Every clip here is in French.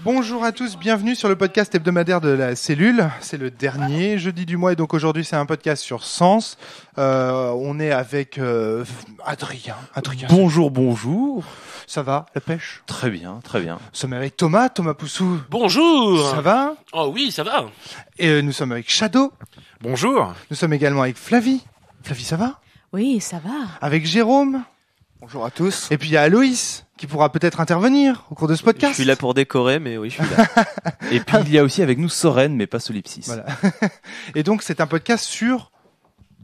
Bonjour à tous, bienvenue sur le podcast hebdomadaire de la Cellule. C'est le dernier jeudi du mois et donc aujourd'hui c'est un podcast sur Sens. On est avec Adrien. Bonjour. Ça va, la pêche? Très bien. Nous sommes avec Thomas Poussou. Bonjour. Ça va? Oh oui, ça va. Et nous sommes avec Shadow. Bonjour. Nous sommes également avec Flavie. Flavie, ça va? Oui, ça va. Avec Jérôme. Bonjour à tous. Et puis il y a Aloïs qui pourra peut-être intervenir au cours de ce podcast. Je suis là pour décorer, mais oui, je suis là. Et puis il y a aussi avec nous Soren, mais pas Solipsis. Voilà. Et donc c'est un podcast sur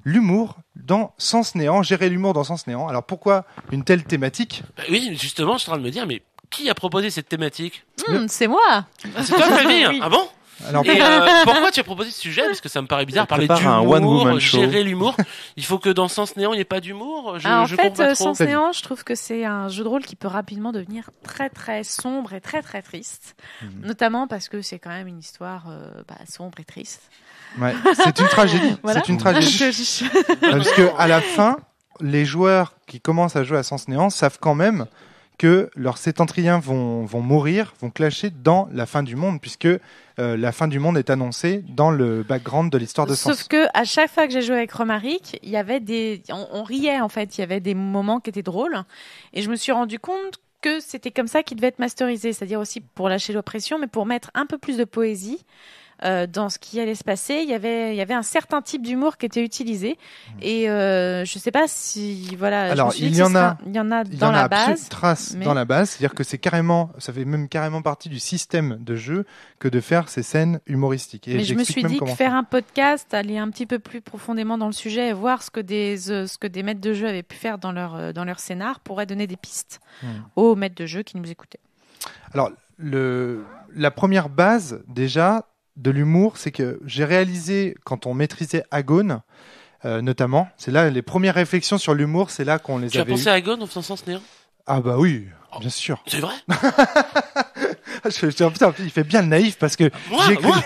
l'humour dans Sens Néant, gérer l'humour dans Sens Néant. Alors pourquoi une telle thématique? Bah oui, justement, je suis en train de me dire, mais qui a proposé cette thématique? C'est moi. Ah, c'est toi, Flavie. Oui. Ah bon? Alors, Et pourquoi tu as proposé ce sujet? Parce que ça me paraît bizarre, parler prépare un d'humour, one-woman show. gérer l'humour. Il faut que dans Sens Néant, il n'y ait pas d'humour. En Je comprends pas fait, trop. Sens Néant, je trouve que c'est un jeu de rôle qui peut rapidement devenir très très sombre et très très triste. Notamment parce que c'est quand même une histoire sombre et triste. ouais, c'est une tragédie. Voilà. C'est une tragédie. Parce que à la fin, les joueurs qui commencent à jouer à Sens Néant savent quand même que leurs sétentriens vont mourir, vont clasher dans la fin du monde, puisque la fin du monde est annoncée dans le background de l'histoire de Sens. Sauf que à chaque fois que j'ai joué avec Romaric, il y avait on riait en fait, il y avait des moments qui étaient drôles, et je me suis rendu compte que c'était comme ça qu'il devait être masterisé, c'est-à-dire aussi pour lâcher l'oppression, mais pour mettre un peu plus de poésie dans ce qui allait se passer. Il y avait un certain type d'humour qui était utilisé, et je sais pas si Alors, je me suis dit il que y en a dans la absolument base. trace mais- dans la base, c'est-à-dire que ça fait même carrément partie du système de jeu que de faire ces scènes humoristiques. Et Mais je me j'explique suis même dit que comment faire un podcast, aller un petit peu plus profondément dans le sujet et voir ce que des maîtres de jeu avaient pu faire dans leur scénar pourrait donner des pistes aux maîtres de jeu qui nous écoutaient. Alors, la première base, déjà, de l'humour, c'est que j'ai réalisé, quand on maîtrisait Agone, notamment, c'est là, les premières réflexions sur l'humour, c'est là qu'on les Tu as avait pensé eues. à Agone en faisant Sens Néant? Ah bah oui, bien sûr. C'est vrai? Putain, il fait bien le naïf, parce que Moi, j'ai cru... moi.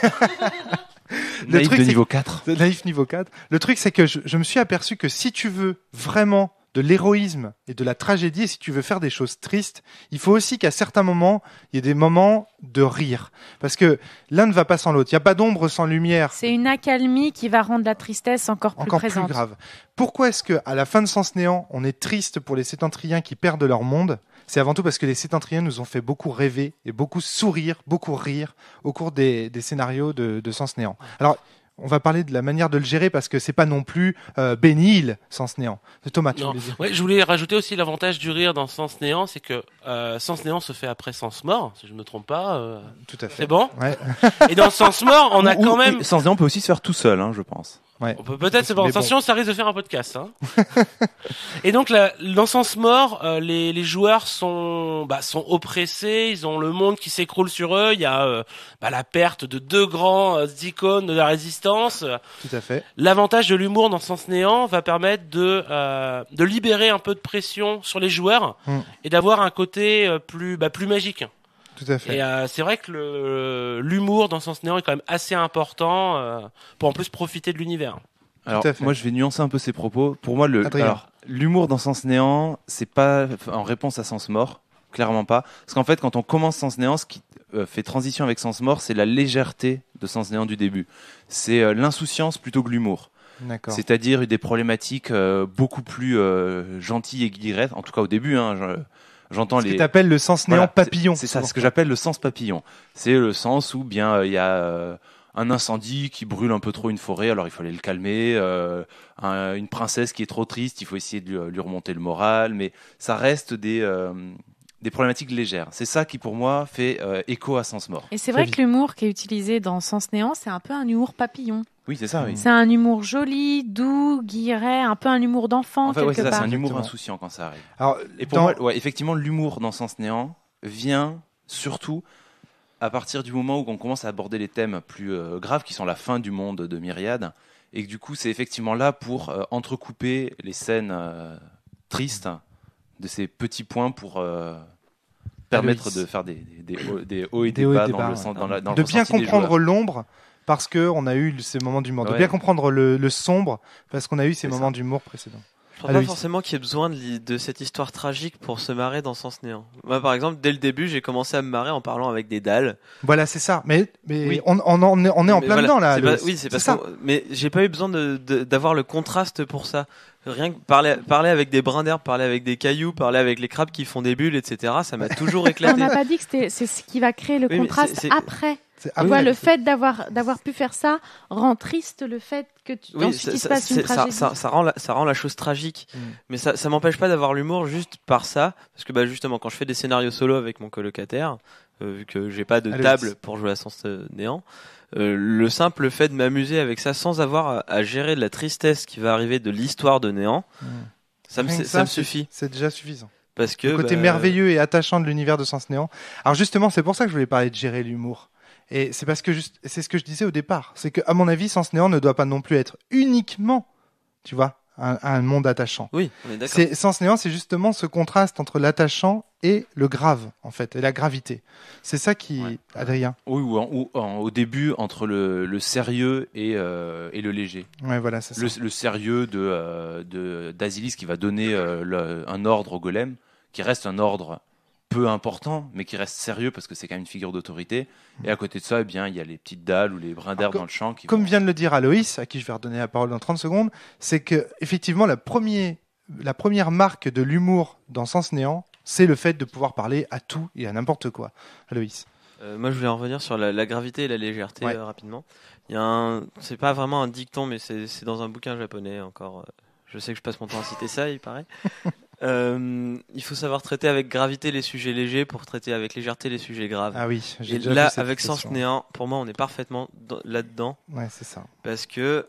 Le Naïf truc, de c'est niveau 4. de naïf niveau 4. Le truc, c'est que je me suis aperçu que si tu veux vraiment de l'héroïsme et de la tragédie, et si tu veux faire des choses tristes, il faut aussi qu'à certains moments, il y ait des moments de rire. Parce que l'un ne va pas sans l'autre. Il n'y a pas d'ombre sans lumière. C'est une accalmie qui va rendre la tristesse encore plus Encore présente. plus grave. Pourquoi est-ce que à la fin de Sens Néant, on est triste pour les sétentriens qui perdent leur monde? C'est avant tout parce que les sétentriens nous ont fait beaucoup rêver et beaucoup sourire, beaucoup rire au cours des scénarios de Sens Néant. Alors, on va parler de la manière de le gérer parce que c'est pas non plus Benny Hill, Sens Néant. Thomas, tu Non. voulais dire? Ouais, je voulais rajouter aussi l'avantage du rire dans Sens Néant, c'est que Sens Néant se fait après Sens Mort, si je ne me trompe pas. Tout à fait. C'est bon? Ouais. Et dans Sens Mort, on a quand même... Sans on peut aussi se faire tout seul, je pense. Ouais. On peut peut-être, c'est bon. Mais bon. Attention, ça risque de faire un podcast. Hein. Et donc, dans Sens Mort, les joueurs sont oppressés. Ils ont le monde qui s'écroule sur eux. Il y a la perte de deux grands icônes de la résistance. Tout à fait. L'avantage de l'humour dans Sens Néant va permettre de libérer un peu de pression sur les joueurs et d'avoir un côté plus magique. Tout à fait. Et c'est vrai que l'humour dans Sens Néant est quand même assez important pour en plus profiter de l'univers. Alors, à fait. moi, je vais nuancer un peu ces propos. Pour moi, Adrien. l'humour dans Sens Néant, c'est pas en réponse à Sens Mort. Clairement pas. Parce qu'en fait, quand on commence Sens Néant, ce qui fait transition avec Sens Mort, c'est la légèreté de Sens Néant du début. C'est l'insouciance plutôt que l'humour. D'accord. C'est-à-dire des problématiques beaucoup plus gentilles et guillerettes. En tout cas, au début, j'entends Ce que les... tu appelles le Sens Néant Voilà, papillon. C'est ça, ce que j'appelle le sens papillon. C'est le sens où bien il y a un incendie qui brûle un peu trop une forêt, alors il faut aller le calmer. Une princesse qui est trop triste, il faut essayer de lui remonter le moral. Mais ça reste des problématiques légères. C'est ça qui, pour moi, fait écho à Sens Mort. Et c'est vrai que l'humour qui est utilisé dans Sens Néant, c'est un peu un humour papillon. Oui, c'est ça, oui. C'est un humour joli, doux, guilleret, un peu un humour d'enfant En fait, quelque ouais, c'est ça, part. c'est un humour Exactement. insouciant quand ça arrive. Alors, Et pour moi, ouais, effectivement, l'humour dans Sens Néant vient surtout à partir du moment où on commence à aborder les thèmes plus graves, qui sont la fin du monde de Myriade, et que du coup, c'est effectivement là pour entrecouper les scènes tristes de ces petits points pour permettre de faire des hauts et des bas dans le sens, dans le de bien ressenti des comprendre joueurs. l'ombre parce que on a eu ces moments d'humour. De Ouais. bien comprendre le sombre parce qu'on a eu ces C'est moments ça. d'humour précédents. Je pense pas forcément qu'il y ait besoin de cette histoire tragique pour se marrer dans Sens Néant. Moi, par exemple, dès le début, j'ai commencé à me marrer en parlant avec des dalles. Voilà, c'est ça. Mais Oui. on est en plein dedans là. C'est parce que mais j'ai pas eu besoin d'avoir le contraste pour ça. Rien que parler avec des brins d'herbe, parler avec des cailloux, parler avec les crabes qui font des bulles, etc. Ça m'a toujours éclaté. On n'a pas dit que c'est ce qui va créer le contraste après. Tu après. vois, le fait d'avoir pu faire ça rend triste le fait que ensuite il se passe une tragédie. Ça rend la chose tragique. Mais ça m'empêche pas d'avoir l'humour juste par ça. Parce que justement, quand je fais des scénarios solo avec mon colocataire, vu que j'ai pas de table pour jouer à Sens Néant, le simple fait de m'amuser avec ça sans avoir à gérer de la tristesse qui va arriver de l'histoire de Néant, ça me suffit. C'est déjà suffisant. Parce que le côté merveilleux et attachant de l'univers de Sens Néant. Alors justement, c'est pour ça que je voulais parler de gérer l'humour. Et c'est parce que c'est ce que je disais au départ. C'est que, à mon avis, Sens Néant ne doit pas non plus être uniquement, tu vois, un monde attachant. Oui, on est d'accord. Sens Néant, c'est justement ce contraste entre l'attachant et le grave, en fait, et la gravité. C'est ça qui, Adrien. Oui, ou au début, entre le sérieux et le léger. Ouais, voilà, c'est ça. Le sérieux d'Asilis qui va donner un ordre au golem, qui reste un ordre peu important, mais qui reste sérieux parce que c'est quand même une figure d'autorité. Et à côté de ça, eh bien, il y a les petites dalles ou les brins d'herbe dans le champ. Comme vient de le dire Aloïs, à qui je vais redonner la parole dans 30 secondes, c'est que effectivement la première marque de l'humour dans Sens Néant, c'est le fait de pouvoir parler à tout et à n'importe quoi. Aloïs. Moi, je voulais en revenir sur la gravité et la légèreté rapidement. C'est pas vraiment un dicton, mais c'est dans un bouquin japonais encore. Je sais que je passe mon temps à citer ça, il paraît. Il faut savoir traiter avec gravité les sujets légers pour traiter avec légèreté les sujets graves. Ah oui, et là, avec Sens Néant, pour moi, on est parfaitement là-dedans. Ouais, c'est ça. Parce que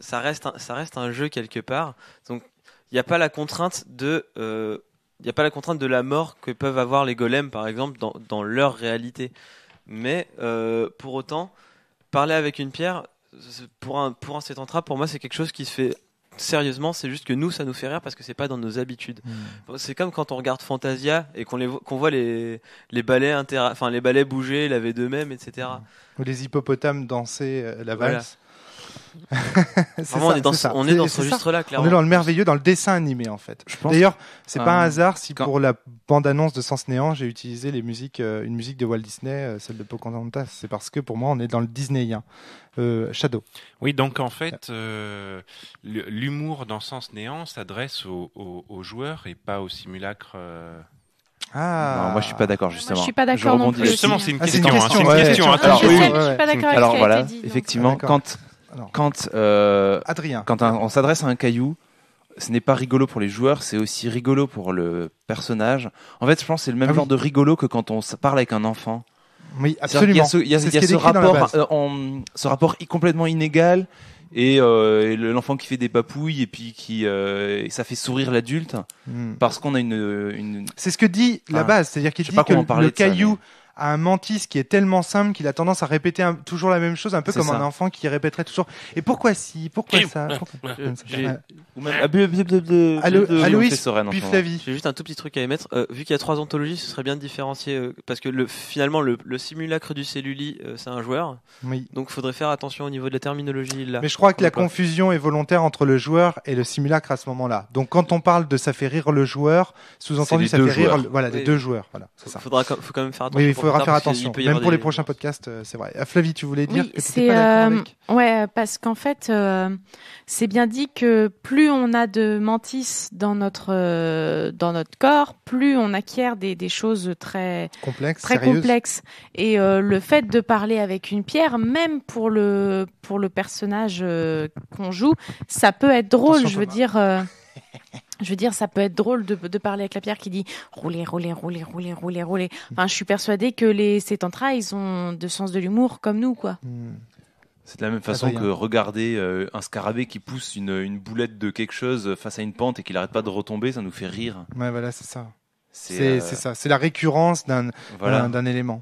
ça reste un jeu quelque part. Donc, il n'y a pas la contrainte de la mort que peuvent avoir les golems, par exemple, dans leur réalité. Mais pour autant, parler avec une pierre, pour un Sétantra, pour moi, c'est quelque chose qui se fait sérieusement. C'est juste que nous, ça nous fait rire parce que c'est pas dans nos habitudes. C'est comme quand on regarde Fantasia et qu'on voit les balais bouger, laver d'eux-mêmes, etc. Ou les hippopotames danser la valse. Vraiment, on est dans ce registre-là, clairement. On est dans le merveilleux, dans le dessin animé, en fait. D'ailleurs, c'est pas un hasard si pour la bande-annonce de Sens Néant, j'ai utilisé une musique de Walt Disney, celle de Pocahontas. C'est parce que pour moi, on est dans le Disneyen. Shadow. Oui, donc en fait, l'humour dans Sens Néant s'adresse aux joueurs et pas aux simulacres. Non, moi je suis pas d'accord justement. Moi, je suis pas d'accord non plus. Justement, c'est une question. C'est une question. Attention. Je suis pas d'accord avec ce qui a été dit. Effectivement, quand Adrien. Quand on s'adresse à un caillou, ce n'est pas rigolo pour les joueurs, c'est aussi rigolo pour le personnage. En fait, je pense que c'est le même genre de rigolo que quand on parle avec un enfant. Oui, absolument. Il y a ce rapport complètement inégal. Et l'enfant qui fait des papouilles et puis ça fait sourire l'adulte parce qu'on a une... C'est ce que dit la base, c'est-à-dire qu'il dit que le caillou a un mantis qui est tellement simple qu'il a tendance à répéter toujours la même chose, un peu comme un enfant qui répéterait toujours. Et pourquoi si, pourquoi ça, ou même Aloïs, puis Flavie. J'ai juste un tout petit truc à émettre. Vu qu'il y a 3 anthologies, ce serait bien de différencier parce que finalement le simulacre du Celluli, c'est un joueur. Oui. Donc il faudrait faire attention au niveau de la terminologie là. Mais je crois que la confusion est volontaire entre le joueur et le simulacre à ce moment-là. Donc quand on parle de ça fait rire le joueur, sous-entendu ça fait rire les deux joueurs. Voilà, c'est ça. Faut quand même faire attention. Oui, il faudra faire attention. Même pour les prochains podcasts, c'est vrai. Flavie, tu voulais dire que tu n'étais pas d'accord avec... Ouais, parce qu'en fait, c'est bien dit que plus on a de mantis dans notre corps, plus on acquiert des choses très complexes. Et le fait de parler avec une pierre, même pour le personnage qu'on joue, ça peut être drôle. Attention, Je veux dire, ça peut être drôle de parler avec la pierre qui dit rouler. Enfin, je suis persuadée que les Sétantras, ils ont de sens de l'humour comme nous, quoi. C'est de la même façon que regarder un scarabée qui pousse une boulette de quelque chose face à une pente et qu'il n'arrête pas de retomber, ça nous fait rire. Ouais, voilà, c'est ça. C'est ça. C'est la récurrence d'un élément.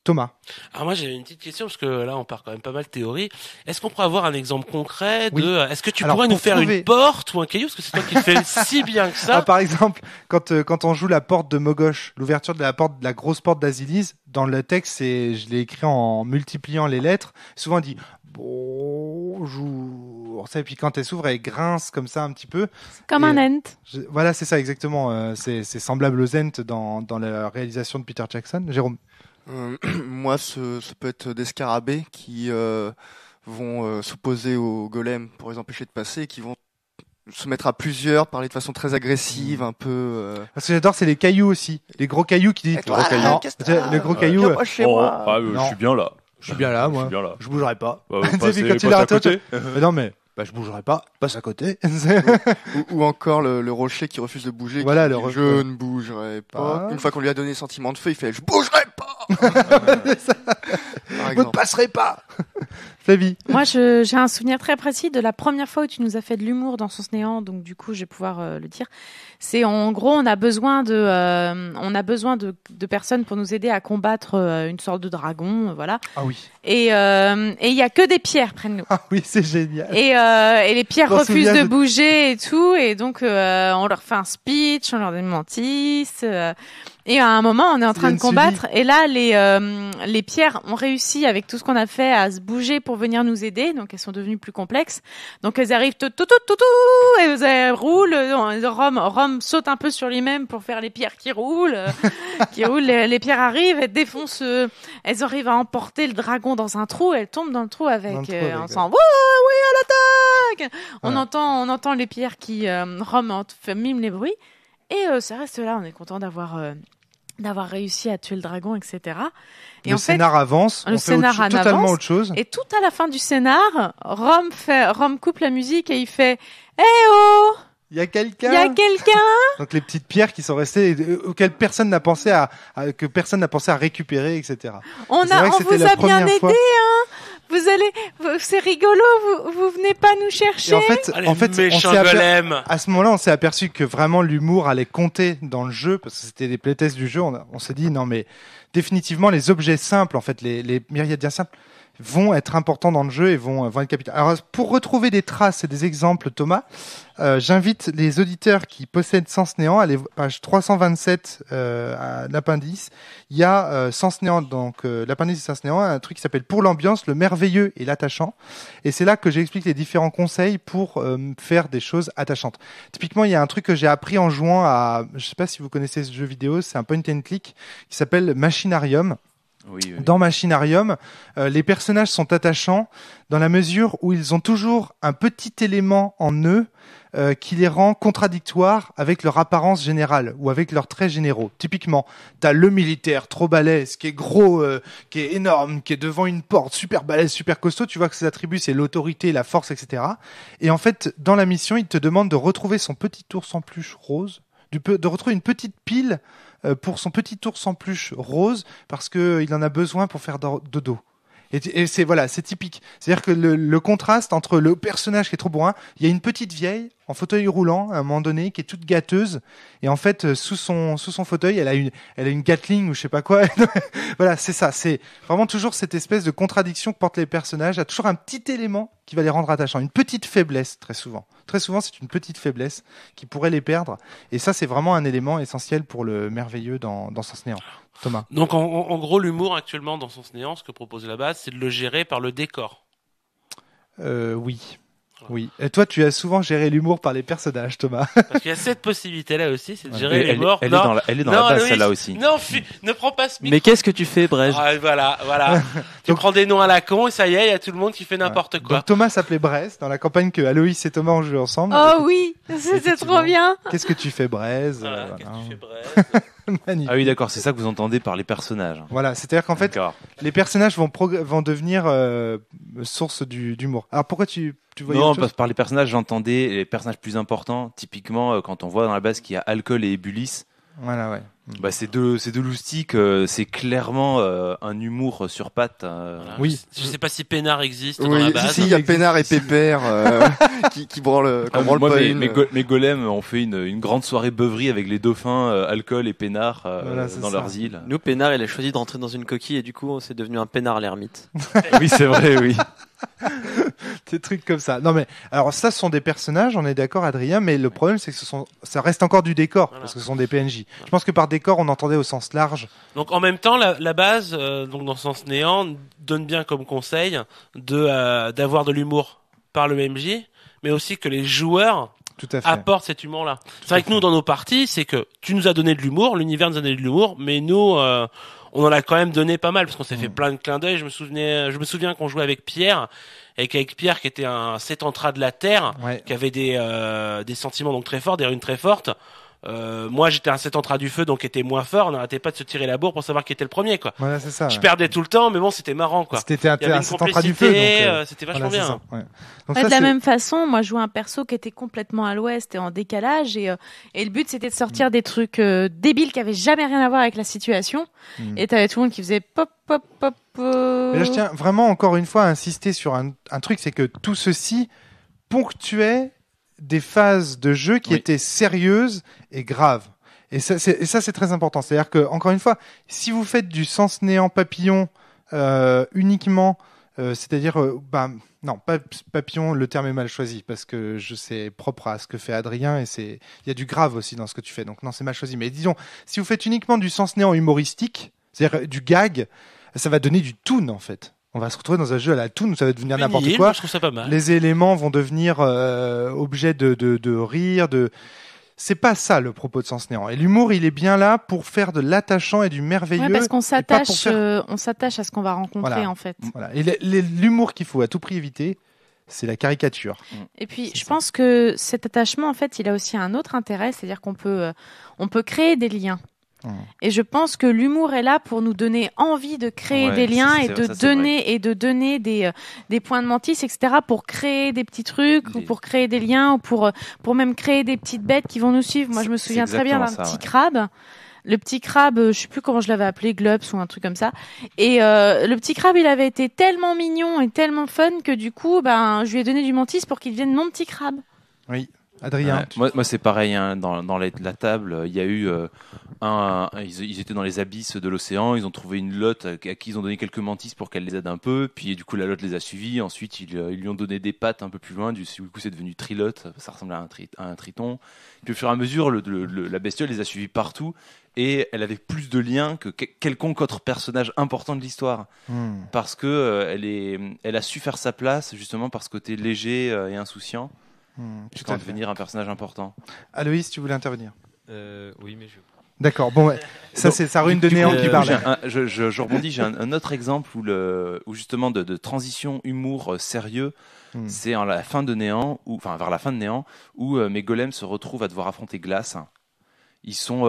Thomas. Alors moi j'ai une petite question parce que là on part quand même pas mal de théorie. Est-ce qu'on pourrait avoir un exemple concret de est-ce que tu pourrais nous faire une porte ou un caillou parce que c'est toi qui le fais si bien que ça. Par exemple, quand on joue la porte de Mogosh, l'ouverture de la grosse porte d'Asilis, dans le texte, je l'ai écrit en multipliant les lettres. Souvent on dit bonjour. ça, et puis quand elle s'ouvre, elle grince comme ça un petit peu. Comme Et, un ent. Voilà, c'est ça exactement. C'est semblable aux Ents dans la réalisation de Peter Jackson. Jérôme. Moi, ça peut être des scarabées qui vont s'opposer aux golems pour les empêcher de passer, et qui vont se mettre à plusieurs, parler de façon très agressive, un peu. Ce que j'adore, c'est les cailloux aussi. Les gros cailloux qui disent. Et toi, là, Non, qu'est-ce que t'as le gros caillou. Viens pas chez moi. Non. je suis bien là. Je suis bien là, moi. bien là. Je bougerai pas. Bah, Tu sais, passez- puis quand il passez est à à toi, côté. mais non, mais je bougerai pas. Passe à côté. Ou encore le rocher qui refuse de bouger. Voilà, qui le dit, rocher. Je ne bougerai pas. Ah. Une fois qu'on lui a donné sentiment de feu, il fait je bougerai pas. Par Vous ne exemple. passerez pas. Flavie. Moi, j'ai un souvenir très précis de la première fois où tu nous as fait de l'humour dans Sens Néant, donc du coup, je vais pouvoir le dire. C'est en gros, on a besoin de personnes pour nous aider à combattre une sorte de dragon, voilà. Ah oui. Et il y a que des pierres près de nous. Ah oui, c'est génial. Et les pierres Je m'en refusent souviens de de- bouger et tout, et donc on leur fait un speech, on leur démentisse. Et à un moment, on est en train de Yann Sully. combattre, et là, les pierres ont réussi avec tout ce qu'on a fait à se bouger pour venir nous aider, donc elles sont devenues plus complexes. Donc elles arrivent tout, et elles roulent. Rome saute un peu sur lui-même pour faire les pierres qui roulent, Les pierres arrivent, elles défoncent, elles arrivent à emporter le dragon dans un trou, elles tombent dans le trou avec, Dans le trou avec, on sent, oui, à l'attaque. Voilà. On entend les pierres qui, Rome mime les bruits, et ça reste là. On est content d'avoir réussi à tuer le dragon, etc. Et Le en fait, scénar avance. le On fait scénar en totalement avance. autre chose. et tout à la fin du scénar, Rome coupe la musique et il fait « Eh oh, Il y a quelqu'un. il y a quelqu'un ?» Donc les petites pierres qui sont restées auxquelles personne n'a pensé que personne n'a pensé à récupérer, etc. On C'est vrai que c'était vous la a bien première aidé, fois. hein. C'est rigolo, vous venez pas nous Et chercher. en fait, Allez, on méchant s'est golem. à ce moment-là, on s'est aperçu que vraiment l'humour allait compter dans le jeu parce que c'était des playtests du jeu. On s'est dit non mais définitivement les objets simples, en fait les myriadiens simples vont être importants dans le jeu et vont être capitaux. Alors pour retrouver des traces et des exemples, Thomas, j'invite les auditeurs qui possèdent Sens Néant à aller page 327 à l'appendice. Il y a Sens Néant, donc l'appendice de Sens Néant, un truc qui s'appelle Pour l'ambiance, le merveilleux et l'attachant. Et c'est là que j'explique les différents conseils pour faire des choses attachantes. Typiquement, il y a un truc que j'ai appris en jouant à, je sais pas si vous connaissez ce jeu vidéo, c'est un point and click qui s'appelle Machinarium. Oui. Dans Machinarium, les personnages sont attachants dans la mesure où ils ont toujours un petit élément en eux qui les rend contradictoires avec leur apparence générale ou avec leurs traits généraux. Typiquement, t'as le militaire trop balèze, qui est gros, qui est énorme, qui est devant une porte, super balèze, super costaud. Tu vois que ses attributs, c'est l'autorité, la force, etc. Et en fait, dans la mission, il te demande de retrouver son petit ours en peluche rose, de retrouver une petite pile pour son petit ours en peluche rose parce que il en a besoin pour faire dodo. Et c'est voilà, c'est typique. C'est-à-dire que le contraste entre le personnage qui est trop bourrin, il y a une petite vieille en fauteuil roulant à un moment donné qui est toute gâteuse et en fait sous son fauteuil, elle a une Gatling ou je sais pas quoi. Voilà, c'est ça, c'est vraiment toujours cette espèce de contradiction que portent les personnages, il y a toujours un petit élément qui va les rendre attachants, une petite faiblesse très souvent. Très souvent, c'est une petite faiblesse qui pourrait les perdre et ça c'est vraiment un élément essentiel pour le merveilleux dans Sens Néant. Thomas. Donc en gros, l'humour actuellement dans Sens Néant, ce que propose la base, c'est de le gérer par le décor. Oui. Oui. Et toi, tu as souvent géré l'humour par les personnages, Thomas. Parce qu'il y a cette possibilité-là aussi, c'est de gérer Elle l'humour. est dans la base, Loïs, celle-là aussi. Non, ne prends pas ce micro. Mais qu'est-ce que tu fais, Brège? Ah, voilà. Tu Donc- prends des noms à la con et ça y est, il y a tout le monde qui fait n'importe quoi. Donc Thomas s'appelait Braise dans la campagne que Aloïs et Thomas ont joué ensemble. Oh oui, c'était Effectivement. trop bien. Qu'est-ce que tu fais, Braise Voilà, Voilà. qu'est-ce que tu fais, bref. Magnifique. Ah oui, d'accord, c'est ça que vous entendez par les personnages. Voilà, c'est-à-dire qu'en fait, D'accord. les personnages vont devenir source d'humour. Alors pourquoi tu voyais Non, autre chose parce que par les personnages, j'entendais les personnages plus importants. Typiquement, quand on voit dans la base qu'il y a Alcool et Ebulis, Voilà, ouais. bah, ces deux loustiques, c'est clairement un humour sur pattes. Voilà. Oui. Je sais pas si Pénard existe dans la Oui, base. si, il y a Pénard et Pépère qui branlent Moi, pas mes, une. mes golems ont fait une grande soirée beuverie avec les dauphins, Alcool et Pénard Voilà, c'est dans ça. leurs îles. Nous, Pénard, il a choisi de rentrer dans une coquille et du coup, c'est devenu un Pénard l'ermite. Oui, c'est vrai, oui. Des trucs comme ça. Non mais alors ça ce sont des personnages, on est d'accord Adrien, mais le problème c'est que ça reste encore du décor Voilà. parce que ce sont des PNJ. Je pense que par décor on entendait au sens large. Donc en même temps, la base, donc dans Sens Néant, donne bien comme conseil d'avoir de l'humour par le MJ, mais aussi que les joueurs Tout à fait. apportent cet humour-là. C'est vrai que nous, dans nos parties, c'est que tu nous as donné de l'humour, l'univers nous a donné de l'humour, mais nous, on en a quand même donné pas mal, parce qu'on s'est fait plein de clins d'œil. Je me souviens qu'on jouait avec Pierre, et qu'avec Pierre, qui était un sétentra de la Terre, Ouais. qui avait des sentiments donc très forts, des runes très fortes. Moi, j'étais un sétentra du feu, donc qui était moins fort. On n'arrêtait pas de se tirer la bourre pour savoir qui était le premier, quoi. Voilà, c'est ça. Je ouais. perdais tout le temps, mais bon, c'était marrant, quoi. C'était un Il y avait une centra du feu, donc. complicité, c'était vachement voilà, c'est bien. ça, ouais. Donc Ouais, ça, de la c'est- même façon, moi je jouais un perso qui était complètement à l'ouest et en décalage et le but c'était de sortir des trucs débiles qui avaient jamais rien à voir avec la situation et t'avais tout le monde qui faisait pop pop pop. Mais là, je tiens vraiment encore une fois à insister sur un truc, c'est que tout ceci ponctuait des phases de jeu qui Oui. étaient sérieuses et graves. Et ça, c'est très important. C'est-à-dire que, encore une fois, si vous faites du sens néant papillon uniquement, c'est-à-dire, non, pas papillon, le terme est mal choisi parce que c'est propre à ce que fait Adrien et il y a du grave aussi dans ce que tu fais. Donc non, c'est mal choisi. Mais disons, si vous faites uniquement du sens néant humoristique, c'est-à-dire du gag, ça va donner du toon en fait. On va se retrouver dans un jeu à la toon où ça va devenir n'importe Vinyle, quoi. moi, je trouve ça pas mal. Les éléments vont devenir objets de rire, c'est pas ça le propos de Sens Néant. Et l'humour, il est bien là pour faire de l'attachant et du merveilleux. Ouais, parce qu'on et pas pour s'attache, faire- on s'attache à ce qu'on va rencontrer Voilà. en fait. Voilà. Et l'humour qu'il faut à tout prix éviter, c'est la caricature. Et puis, C'est je ça. pense que cet attachement, en fait, il a aussi un autre intérêt, c'est-à-dire qu'on peut créer des liens. Et je pense que l'humour est là pour nous donner envie de créer Ouais, des liens et ça, de c'est donner des points de mantis, etc. pour créer des petits trucs ou pour créer des liens ou pour même créer des petites bêtes qui vont nous suivre. Moi, je me C'est souviens très bien d'un exactement ça, petit ouais. crabe. Le petit crabe, je sais plus comment je l'avais appelé, Glubs ou un truc comme ça. Et le petit crabe, il avait été tellement mignon et tellement fun que du coup, je lui ai donné du mantis pour qu'il devienne mon petit crabe. Oui. Adrien. Ouais. Moi, c'est pareil. Hein, dans la table, il y a eu ils étaient dans les abysses de l'océan. Ils ont trouvé une lotte à qui ils ont donné quelques mantis pour qu'elle les aide un peu. Puis du coup, la lotte les a suivis. Ensuite, ils lui ont donné des pattes un peu plus loin. Du coup, c'est devenu trilote. Ça ressemble à un triton. Puis au fur et à mesure, la bestiole les a suivis partout. Et elle avait plus de liens que quelconque autre personnage important de l'histoire. Parce que elle a su faire sa place justement par ce côté léger et insouciant. Jusqu'à devenir un personnage important. Aloïs, tu voulais intervenir? Oui, mais je. D'accord. Bon, ouais. Ça, c'est sa rune de Du néant coup, qui parle. je rebondis, j'ai un autre exemple où justement de transition humour sérieux, c'est en la fin de Néant, vers la fin de Néant, où mes golems se retrouvent à devoir affronter Glace. Ils sont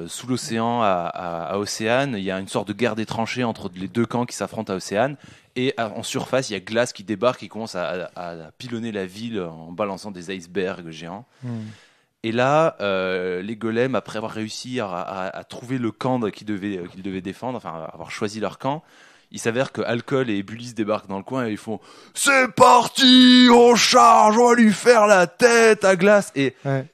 sous l'océan à Océane. Il y a une sorte de guerre des tranchées entre les deux camps qui s'affrontent à Océane. Et en surface, il y a Glace qui débarque et commence à pilonner la ville en balançant des icebergs géants. Et là, les golems, après avoir réussi à trouver le camp qu'ils devaient défendre, enfin avoir choisi leur camp, il s'avère que Alcool et Bullis débarquent dans le coin et ils font « C'est parti, on charge, on va lui faire la tête à Glace !» Et Ouais.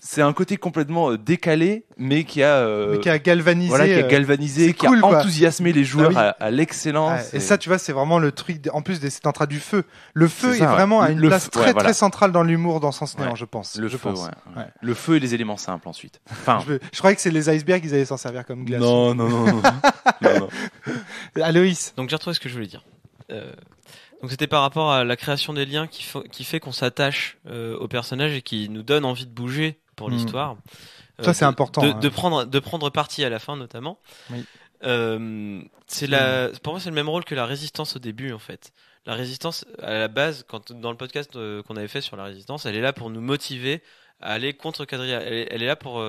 c'est un côté complètement décalé, mais qui a galvanisé. voilà, qui a galvanisé, c'est qui cool, a quoi. enthousiasmé les joueurs Ah à l'excellence. Ouais, et ça, tu vois, c'est vraiment le truc, en plus des centras du feu. Le feu C'est ça, est vraiment ouais. à une Le place feu, très, ouais, voilà. très centrale dans l'humour dans Sens Néant, Ouais. je pense. Le je feu, pense. ouais. Ouais. Le feu et les éléments simples ensuite. Enfin, Je croyais que c'est les icebergs, ils allaient s'en servir comme glace. non. non. Aloïs. Donc j'ai retrouvé ce que je voulais dire. Donc c'était par rapport à la création des liens qui fait qu'on s'attache au personnage et qui nous donne envie de bouger pour l'histoire. Ça, c'est important, hein. De prendre parti à la fin notamment. Oui. Pour moi c'est le même rôle que la résistance au début en fait. La résistance à la base, dans le podcast qu'on avait fait sur la résistance, elle est là pour nous motiver à aller contre Quadrilla. Elle est là pour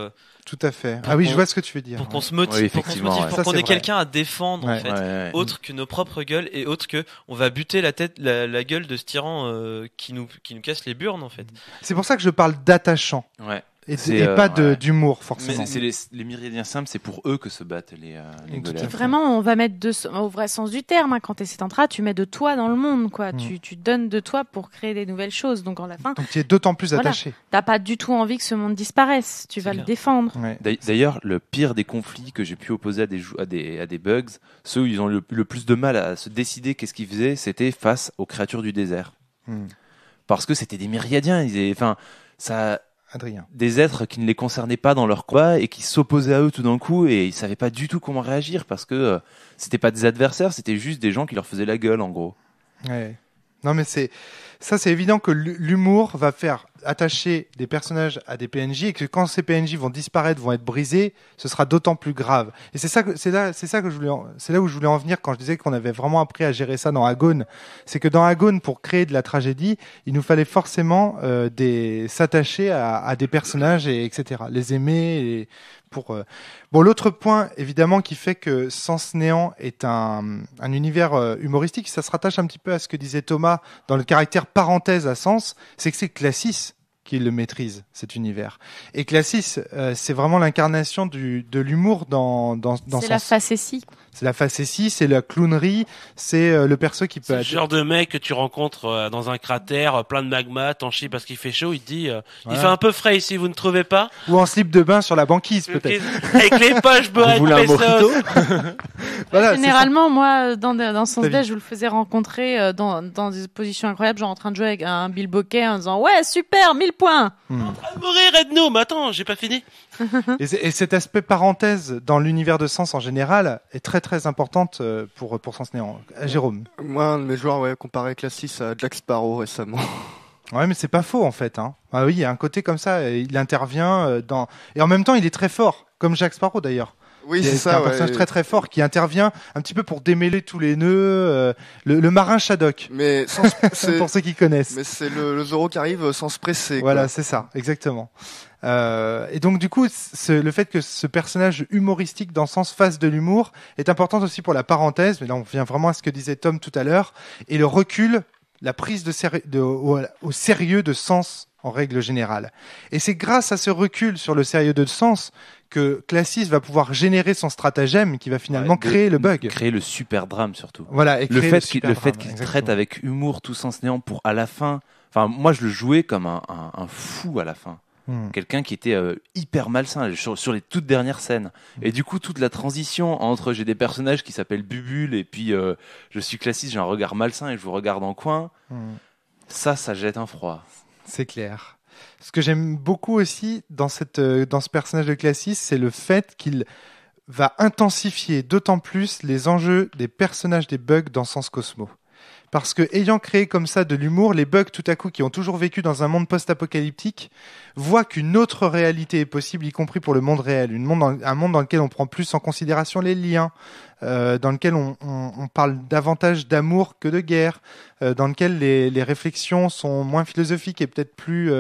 Tout à fait. Pour Ah oui, qu'on- je vois ce que tu veux dire. pour qu'on Ouais. se motive, Oui, pour qu'on se effectivement, motive, ouais. pour Ça, qu'on c'est ait vrai. quelqu'un à défendre en Ouais. fait. Ouais. Autre que nos propres gueules et autre que on va buter la gueule de ce tyran qui nous casse les burnes en fait. C'est pour ça que je parle d'attachant Ouais. et C'est, pas ouais. d'humour, Mais forcément. c'est les méridiens simples, c'est pour eux que se battent les Tout à golems. fait. Vraiment, on va mettre au vrai sens du terme. Quand t'es sétentra, tu mets de toi dans le monde, quoi. Tu donnes de toi pour créer des nouvelles choses. Donc, en la fin, Donc tu es d'autant plus Voilà. attaché. t'as pas du tout envie que ce monde disparaisse. Tu vas le clair. défendre. Ouais. D'ailleurs, le pire des conflits que j'ai pu opposer à des bugs, ceux où ils ont le plus de mal à se décider qu'est-ce qu'ils faisaient, c'était face aux créatures du désert. Parce que c'était des myriadiens, Adrien. des êtres qui ne les concernaient pas dans leur combat et qui s'opposaient à eux tout d'un coup et ils savaient pas du tout comment réagir parce que c'était pas des adversaires, c'était juste des gens qui leur faisaient la gueule en gros. Ouais. Non, mais c'est évident que l'humour va faire attacher des personnages à des PNJ et que quand ces PNJ vont disparaître, vont être brisés, ce sera d'autant plus grave. Et c'est là où je voulais en venir quand je disais qu'on avait vraiment appris à gérer ça dans Agone. C'est que dans Agone, pour créer de la tragédie, il nous fallait forcément s'attacher à des personnages etc. Les aimer Bon, l'autre point, évidemment, qui fait que Sens Néant est un univers humoristique, ça se rattache un petit peu à ce que disait Thomas dans le caractère parenthèse à Sens, c'est que c'est Classis qui le maîtrise, cet univers. Et Classis, c'est vraiment l'incarnation de l'humour dans C'est la facétie. C'est la facétie, c'est la clownerie, c'est le perso qui peut... C'est le genre de mec que tu rencontres dans un cratère, plein de magma, t'en chies parce qu'il fait chaud, il te dit il fait un peu frais ici, vous ne trouvez pas? Ou en slip de bain sur la banquise, peut-être. Avec les poches beurrées de pesos. Voilà, généralement, moi, dans Sens Def, je vous le faisais rencontrer dans des positions incroyables, genre en train de jouer avec un Bill Bokeh en disant « Ouais, super, 1000 points !» En train de mourir, aide-nous. Mais attends, j'ai pas fini. Et cet aspect parenthèse dans l'univers de Sens en général est très très importante pour Sens Néant. Jérôme. Moi, un de mes joueurs comparé Classis à Jack Sparrow récemment. Ouais, mais c'est pas faux en fait. Hein. Ah oui, il y a un côté comme ça. Il intervient et en même temps, il est très fort, comme Jack Sparrow d'ailleurs. Oui, c'est ça. Un personnage très très fort qui intervient un petit peu pour démêler tous les nœuds. Le marin Shadok. Mais pour ceux qui connaissent. Mais c'est le Zoro qui arrive sans se presser. Voilà, quoi. c'est ça, exactement. Et donc du coup, le fait que ce personnage humoristique dans Sens fasse de l'humour est important aussi pour la parenthèse. Mais là, on vient vraiment à ce que disait Tom tout à l'heure et le recul, la prise au sérieux de Sens en règle générale. Et c'est grâce à ce recul sur le sérieux de Sens que Classis va pouvoir générer son stratagème qui va finalement créer le bug. Créer le super drame surtout. Voilà, et le créer fait qu'il traite avec humour tout Sens Néant pour à la fin. Enfin, moi je le jouais comme un fou à la fin. Quelqu'un qui était hyper malsain sur les toutes dernières scènes. Et du coup, toute la transition entre j'ai des personnages qui s'appellent Bubule et puis je suis Classis, j'ai un regard malsain et je vous regarde en coin. Ça jette un froid. C'est clair. Ce que j'aime beaucoup aussi dans ce personnage de Classis, c'est le fait qu'il va intensifier d'autant plus les enjeux des personnages des bugs dans Sens Cosmo. Parce que, ayant créé comme ça de l'humour, les bugs, tout à coup, qui ont toujours vécu dans un monde post-apocalyptique, voient qu'une autre réalité est possible, y compris pour le monde réel. Un monde dans lequel on prend plus en considération les liens, dans lequel on parle davantage d'amour que de guerre, dans lequel les réflexions sont moins philosophiques et peut-être plus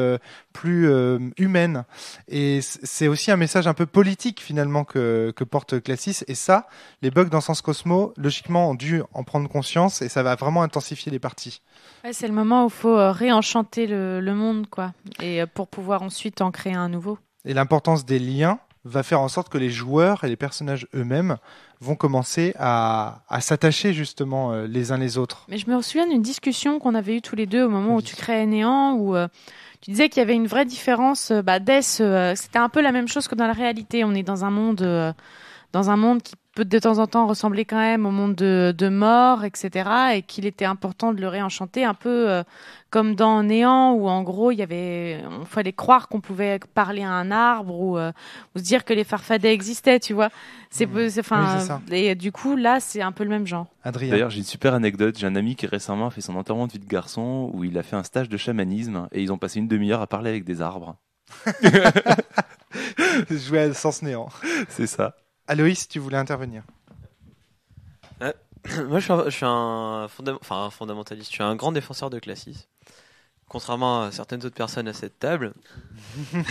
humaines. Et c'est aussi un message un peu politique, finalement, que porte Classis. Et ça, les bugs dans Sens Cosmo, logiquement, ont dû en prendre conscience et ça va vraiment intensifier les parties. Ouais, c'est le moment où il faut réenchanter le monde, quoi. Et pour pouvoir ensuite en créer un nouveau. Et l'importance des liens va faire en sorte que les joueurs et les personnages eux-mêmes vont commencer à s'attacher justement les uns les autres. Mais je me souviens d'une discussion qu'on avait eue tous les deux au moment où tu créais Néant, où tu disais qu'il y avait une vraie différence. C'était un peu la même chose que dans la réalité. On est dans un monde qui peut de temps en temps ressembler quand même au monde de mort, etc. Et qu'il était important de le réenchanter un peu comme dans Néant, où en gros on fallait croire qu'on pouvait parler à un arbre ou se dire que les farfadets existaient, tu vois. C'est ça. Et du coup là c'est un peu le même genre. Adrien. D'ailleurs j'ai une super anecdote, j'ai un ami qui récemment a fait son enterrement de vie de garçon où il a fait un stage de chamanisme et ils ont passé une demi-heure à parler avec des arbres. Jouer à Sens Néant. C'est ça. Aloïs, tu voulais intervenir. Moi, je suis un fondamentaliste. Je suis un grand défenseur de Classis. Contrairement à certaines autres personnes à cette table. Non,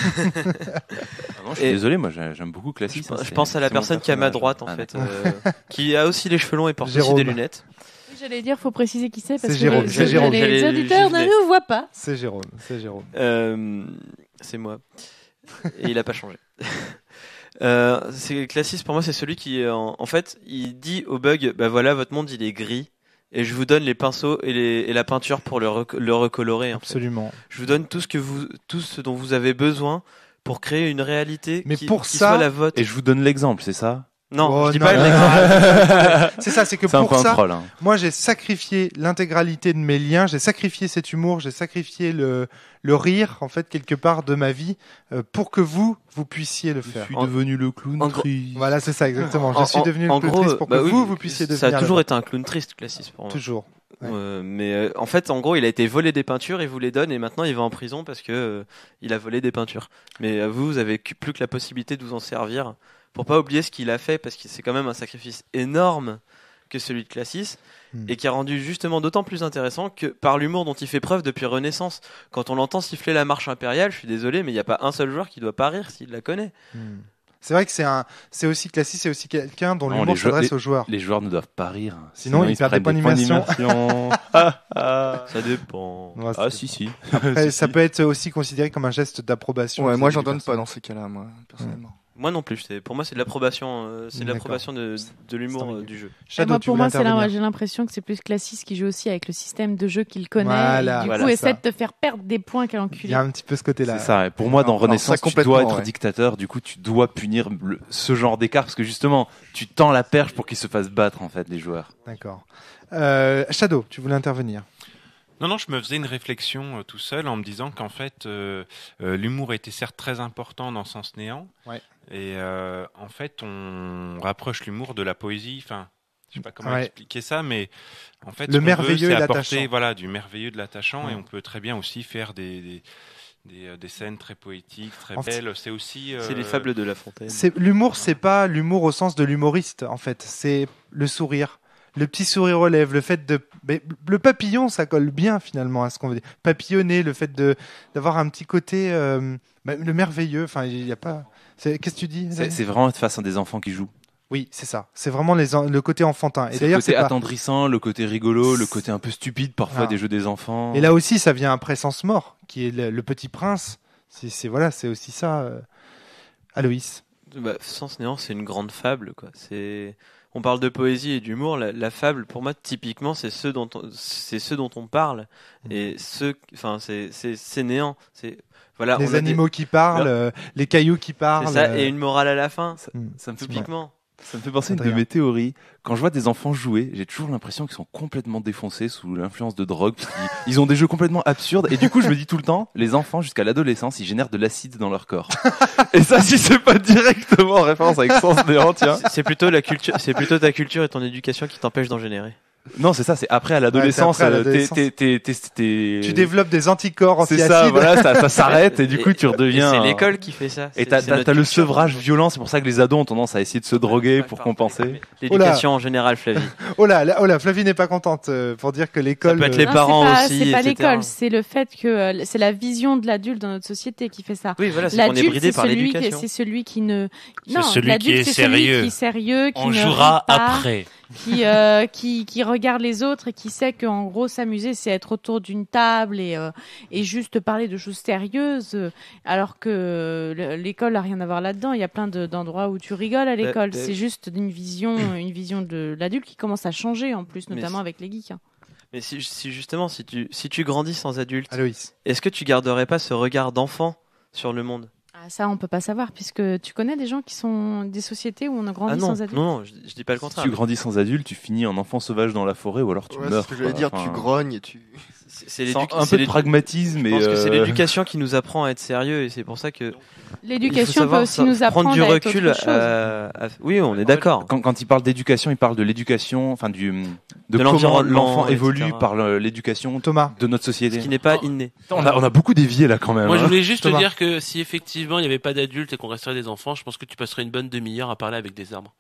je suis désolé, moi j'aime beaucoup Classis. Je pense à la personne qui est à ma droite, en fait, qui a aussi les cheveux longs et porte aussi des lunettes. J'allais dire, faut préciser qui c'est parce que Jérôme. les auditeurs ne nous voient pas. C'est Jérôme. C'est moi. Et il a pas changé. Classis pour moi c'est celui qui en fait il dit au bug bah voilà votre monde il est gris et je vous donne les pinceaux et la peinture pour le recolorer. Absolument. Je vous donne tout ce dont vous avez besoin pour créer une réalité qui soit la vôtre. Et je vous donne l'exemple, c'est ça? Non, je dis non. pas l'exemple. C'est ça, c'est que c'est pour ça, troll, hein. Moi j'ai sacrifié l'intégralité de mes liens, j'ai sacrifié cet humour, j'ai sacrifié le rire, en fait, quelque part de ma vie, pour que vous puissiez le faire. Je suis devenu le clown triste. Voilà, c'est ça, exactement. Je suis devenu le clown triste pour que vous puissiez devenir. Ça a toujours été un clown triste, Classis, pour moi. Toujours. Mais en fait, en gros, il a été volé des peintures, il vous les donne et maintenant il va en prison parce que il a volé des peintures. Mais vous avez plus que la possibilité de vous en servir pour pas oublier ce qu'il a fait parce que c'est quand même un sacrifice énorme que celui de Classis et qui a rendu justement d'autant plus intéressant que par l'humour dont il fait preuve depuis Renaissance. Quand on l'entend siffler la marche impériale, je suis désolé, mais il n'y a pas un seul joueur qui doit pas rire s'il la connaît. C'est vrai que c'est aussi Classis, c'est aussi quelqu'un dont Non, l'humour les s'adresse joueurs- aux joueurs. Les joueurs ne doivent pas rire. Sinon, ils se perdent des prennent points d'immersion. d'immersion. Ça dépend. Ouais, Ah c'est- si. Après, ça peut être aussi considéré comme un geste d'approbation. Ouais, moi vis-à-vis j'en du donne pas personnage. dans ces cas-là, moi, personnellement. Moi non plus. Pour moi, c'est de l'approbation. C'est de D'accord. l'approbation de l'humour ambigu. du jeu. Shadow, moi, tu pour voulais moi, c'est là, intervenir. j'ai l'impression que c'est plus Classis qui joue aussi avec le système de jeu qu'il connaît. Voilà, et du voilà, coup, ça. essaie de te faire perdre des points qu'à Il l'enculé. y a un petit peu ce côté-là. C'est ça. Et pour moi, dans Alors, ça, Renaissance, tu complètement, dois être ouais. dictateur. Du coup, tu dois punir ce genre d'écart parce que justement, tu tends la perche pour qu'ils se fassent battre en fait les joueurs. D'accord. Shadow, tu voulais intervenir. Non, je me faisais une réflexion tout seul en me disant qu'en fait, l'humour était certes très important dans Sens Néant. Ouais. Et en fait, on rapproche l'humour de la poésie. Enfin, je sais pas comment Ouais. expliquer ça, mais en fait, Le ce qu'on merveilleux veut, et c'est l'attachant. apporter, voilà, du merveilleux, de l'attachant, Ouais. et on peut très bien aussi faire des scènes très poétiques, très En fait, belles. C'est aussi. C'est les fables de La Fontaine. L'humour, c'est pas l'humour au sens de l'humoriste, en fait. C'est le sourire. Le petit sourire aux lèvres, le fait de. Mais le papillon, ça colle bien finalement à ce qu'on veut dire. Papillonner, le fait d'avoir un petit côté. Le merveilleux, enfin, il n'y a pas. Qu'est-ce que tu dis Daniel C'est vraiment face à des enfants qui jouent. Oui, c'est ça. C'est vraiment le côté enfantin. Et C'est le d'ailleurs, côté c'est pas. attendrissant, le côté rigolo, le côté un peu stupide parfois Ah. des jeux des enfants. Et là aussi, ça vient après Sens Mort, qui est le petit prince. C'est aussi ça. Aloïs. Sens Néant, c'est une grande fable, quoi. On parle de poésie et d'humour. La fable, pour moi, typiquement, c'est ce dont on parle. Et c'est néant. Voilà, Les animaux qui parlent, les cailloux qui parlent. C'est ça, et une morale à la fin. Ça me fait Typiquement. Ça me fait penser à une de Adrien. mes théories. Quand je vois des enfants jouer, j'ai toujours l'impression qu'ils sont complètement défoncés sous l'influence de drogue. Parce ils ont des jeux complètement absurdes. Et du coup, je me dis tout le temps, les enfants, jusqu'à l'adolescence, ils génèrent de l'acide dans leur corps. Et ça, si c'est pas directement en référence avec Sens Néant, tiens. C'est plutôt ta culture et ton éducation qui t'empêchent d'en générer. Non, c'est ça, c'est après à l'adolescence. Ouais, c'est après à l'adolescence. Tu développes des anticorps C'est anti-acide. ça, voilà, ça s'arrête et du coup, tu redeviens. C'est l'école qui fait ça. Et C'est t'as notre le culture. sevrage violent, c'est pour ça que les ados ont tendance à essayer de se droguer pour compenser. L'éducation en général, Flavie. Oh là, Flavie n'est pas contente pour dire que l'école. Ça peut être les Non, parents c'est pas, aussi, c'est pas etc. l'école, c'est le fait que c'est la vision de l'adulte dans notre société qui fait ça. Oui, voilà, c'est qu'on est L'adulte, bridé par l'éducation. c'est celui qui ne. C'est Non, celui l'adulte, qui est c'est celui sérieux. qui est sérieux, qui On ne jouera rit pas, après. qui regarde les autres et qui sait qu'en gros s'amuser c'est être autour d'une table et juste parler de choses sérieuses, alors que l'école a rien à voir là-dedans. Il y a plein d'endroits où tu rigoles à l'école. C'est juste une vision de l'adulte qui commence à changer en plus, notamment avec les geeks. Mais si justement, si tu grandis sans adulte, Aloïs. est-ce que tu garderais pas ce regard d'enfant sur le monde? Ah, ça, on peut pas savoir, puisque tu connais des gens qui sont des sociétés où on a grandi Ah non, sans adultes. non, je dis pas le Si contraire. tu grandis sans adulte, tu finis en enfant sauvage dans la forêt ou alors tu Ouais, c'est meurs. ce que j'allais quoi. dire, Enfin, tu grognes et tu. C'est sans un peu de pragmatisme. Je pense que c'est l'éducation qui nous apprend à être sérieux et c'est pour ça que L'éducation peut aussi nous apprendre prendre du à être recul. autre chose. Oui, on est d'accord. Quand il parle d'éducation, il parle de l'éducation, enfin de comment l'environnement, l'enfant évolue etc. par l'éducation Thomas. de notre société. Ce qui n'est pas inné. On a beaucoup dévié là quand même. Moi, je hein. voulais juste te Thomas. dire que si effectivement il n'y avait pas d'adultes et qu'on resterait des enfants, je pense que tu passerais une bonne demi-heure à parler avec des arbres.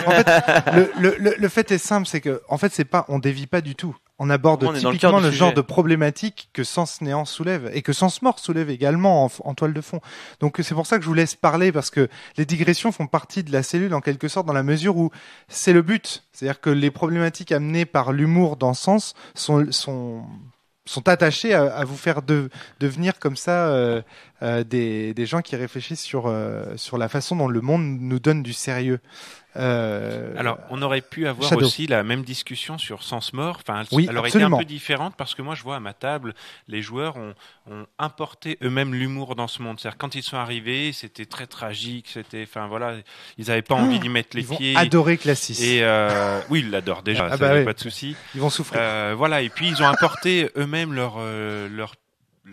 En fait, le fait est simple, c'est que en fait c'est pas, on dévie pas du tout. On aborde On est dans le typiquement cœur du le genre sujet. de problématique que Sens Néant soulève et que Sens Mort soulève également en toile de fond. Donc c'est pour ça que je vous laisse parler, parce que les digressions font partie de la cellule en quelque sorte, dans la mesure où c'est le but. C'est-à-dire que les problématiques amenées par l'humour dans Sens sont attachés à vous faire devenir comme ça des gens qui réfléchissent sur la façon dont le monde nous donne du sérieux. Alors, on aurait pu avoir Shadow. aussi la même discussion sur Sens Mort. Enfin, Oui, elle aurait absolument. été un peu différente parce que moi, je vois à ma table, les joueurs ont importé eux-mêmes l'humour dans ce monde. C'est-à-dire, quand ils sont arrivés, c'était très tragique. Enfin, voilà, ils n'avaient pas envie d'y mettre les Ils vont pieds. adorer Classis. Et oui, ils l'adorent déjà, Ah ça bah y a oui. pas de souci. Ils vont souffrir. Voilà, et puis ils ont apporté eux-mêmes leur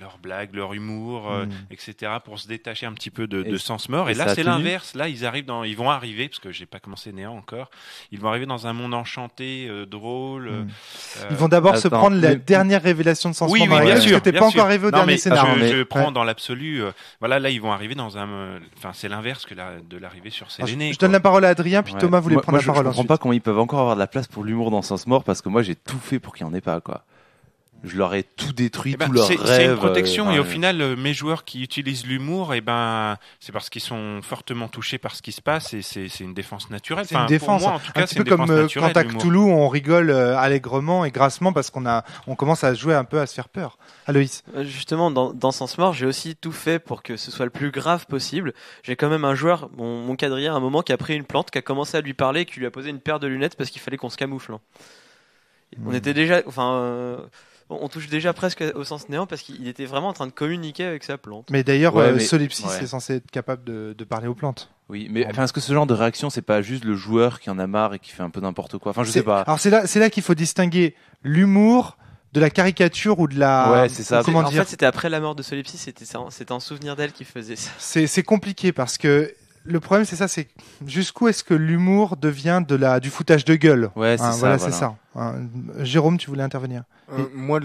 leurs blagues, leur humour, etc., pour se détacher un petit peu de Et- Sens Mort. Et et ça là, a c'est tenu l'inverse. Là, ils vont arriver, parce que j'ai pas commencé Néant encore, ils vont arriver dans un monde enchanté, drôle. Ils vont d'abord se Attends, prendre la mais- dernière révélation de Sens Oui, Mort dans oui, la bien gueule, sûr. parce que t'es bien pas sûr. encore arrivé au Non, dernier mais scénar. je prends Ouais. dans l'absolu. Voilà, là, ils vont arriver enfin, c'est l'inverse de l'arrivée sur Alors, Séléné. je donne la parole à Adrien, puis Ouais. Thomas voulait Moi, prendre la je parole comprends ensuite. pas comment ils peuvent encore avoir de la place pour l'humour dans Sens Mort, parce que moi j'ai tout fait pour qu'il n'y en ait pas, quoi. Je leur ai tout détruit, Eh ben, tout leur c'est rêve. une protection et au ouais. final mes joueurs qui utilisent l'humour c'est parce qu'ils sont fortement touchés par ce qui se passe et c'est une défense naturelle. C'est une Enfin, défense, pour moi, en tout cas, un petit c'est peu une comme défense naturelle, quand à l'humour. Cthulhu on rigole allègrement et grassement parce on commence à jouer un peu à se faire peur. Aloïs. Justement, dans Sens Mort, j'ai aussi tout fait pour que ce soit le plus grave possible. J'ai quand même un joueur, mon quadrillé, à un moment, qui a pris une plante, qui a commencé à lui parler et qui lui a posé une paire de lunettes parce qu'il fallait qu'on se camoufle. On était déjà, on touche déjà presque au sens néant parce qu'il était vraiment en train de communiquer avec sa plante. Mais d'ailleurs, Ouais, mais- Solipsis ouais. est censé être capable de parler aux plantes. Oui, mais enfin, est-ce que ce genre de réaction, c'est pas juste le joueur qui en a marre et qui fait un peu n'importe quoi? Enfin, je sais pas. Alors c'est là qu'il faut distinguer l'humour de la caricature ou de la. Ouais, c'est ça. Comment En dire fait, c'était après la mort de Solipsis, c'était un souvenir d'elle qui faisait ça. C'est compliqué parce que le problème c'est ça, c'est jusqu'où est-ce que l'humour devient du foutage de gueule. Ouais, c'est ça. Voilà, voilà. c'est ça. Jérôme, tu voulais intervenir. Moi,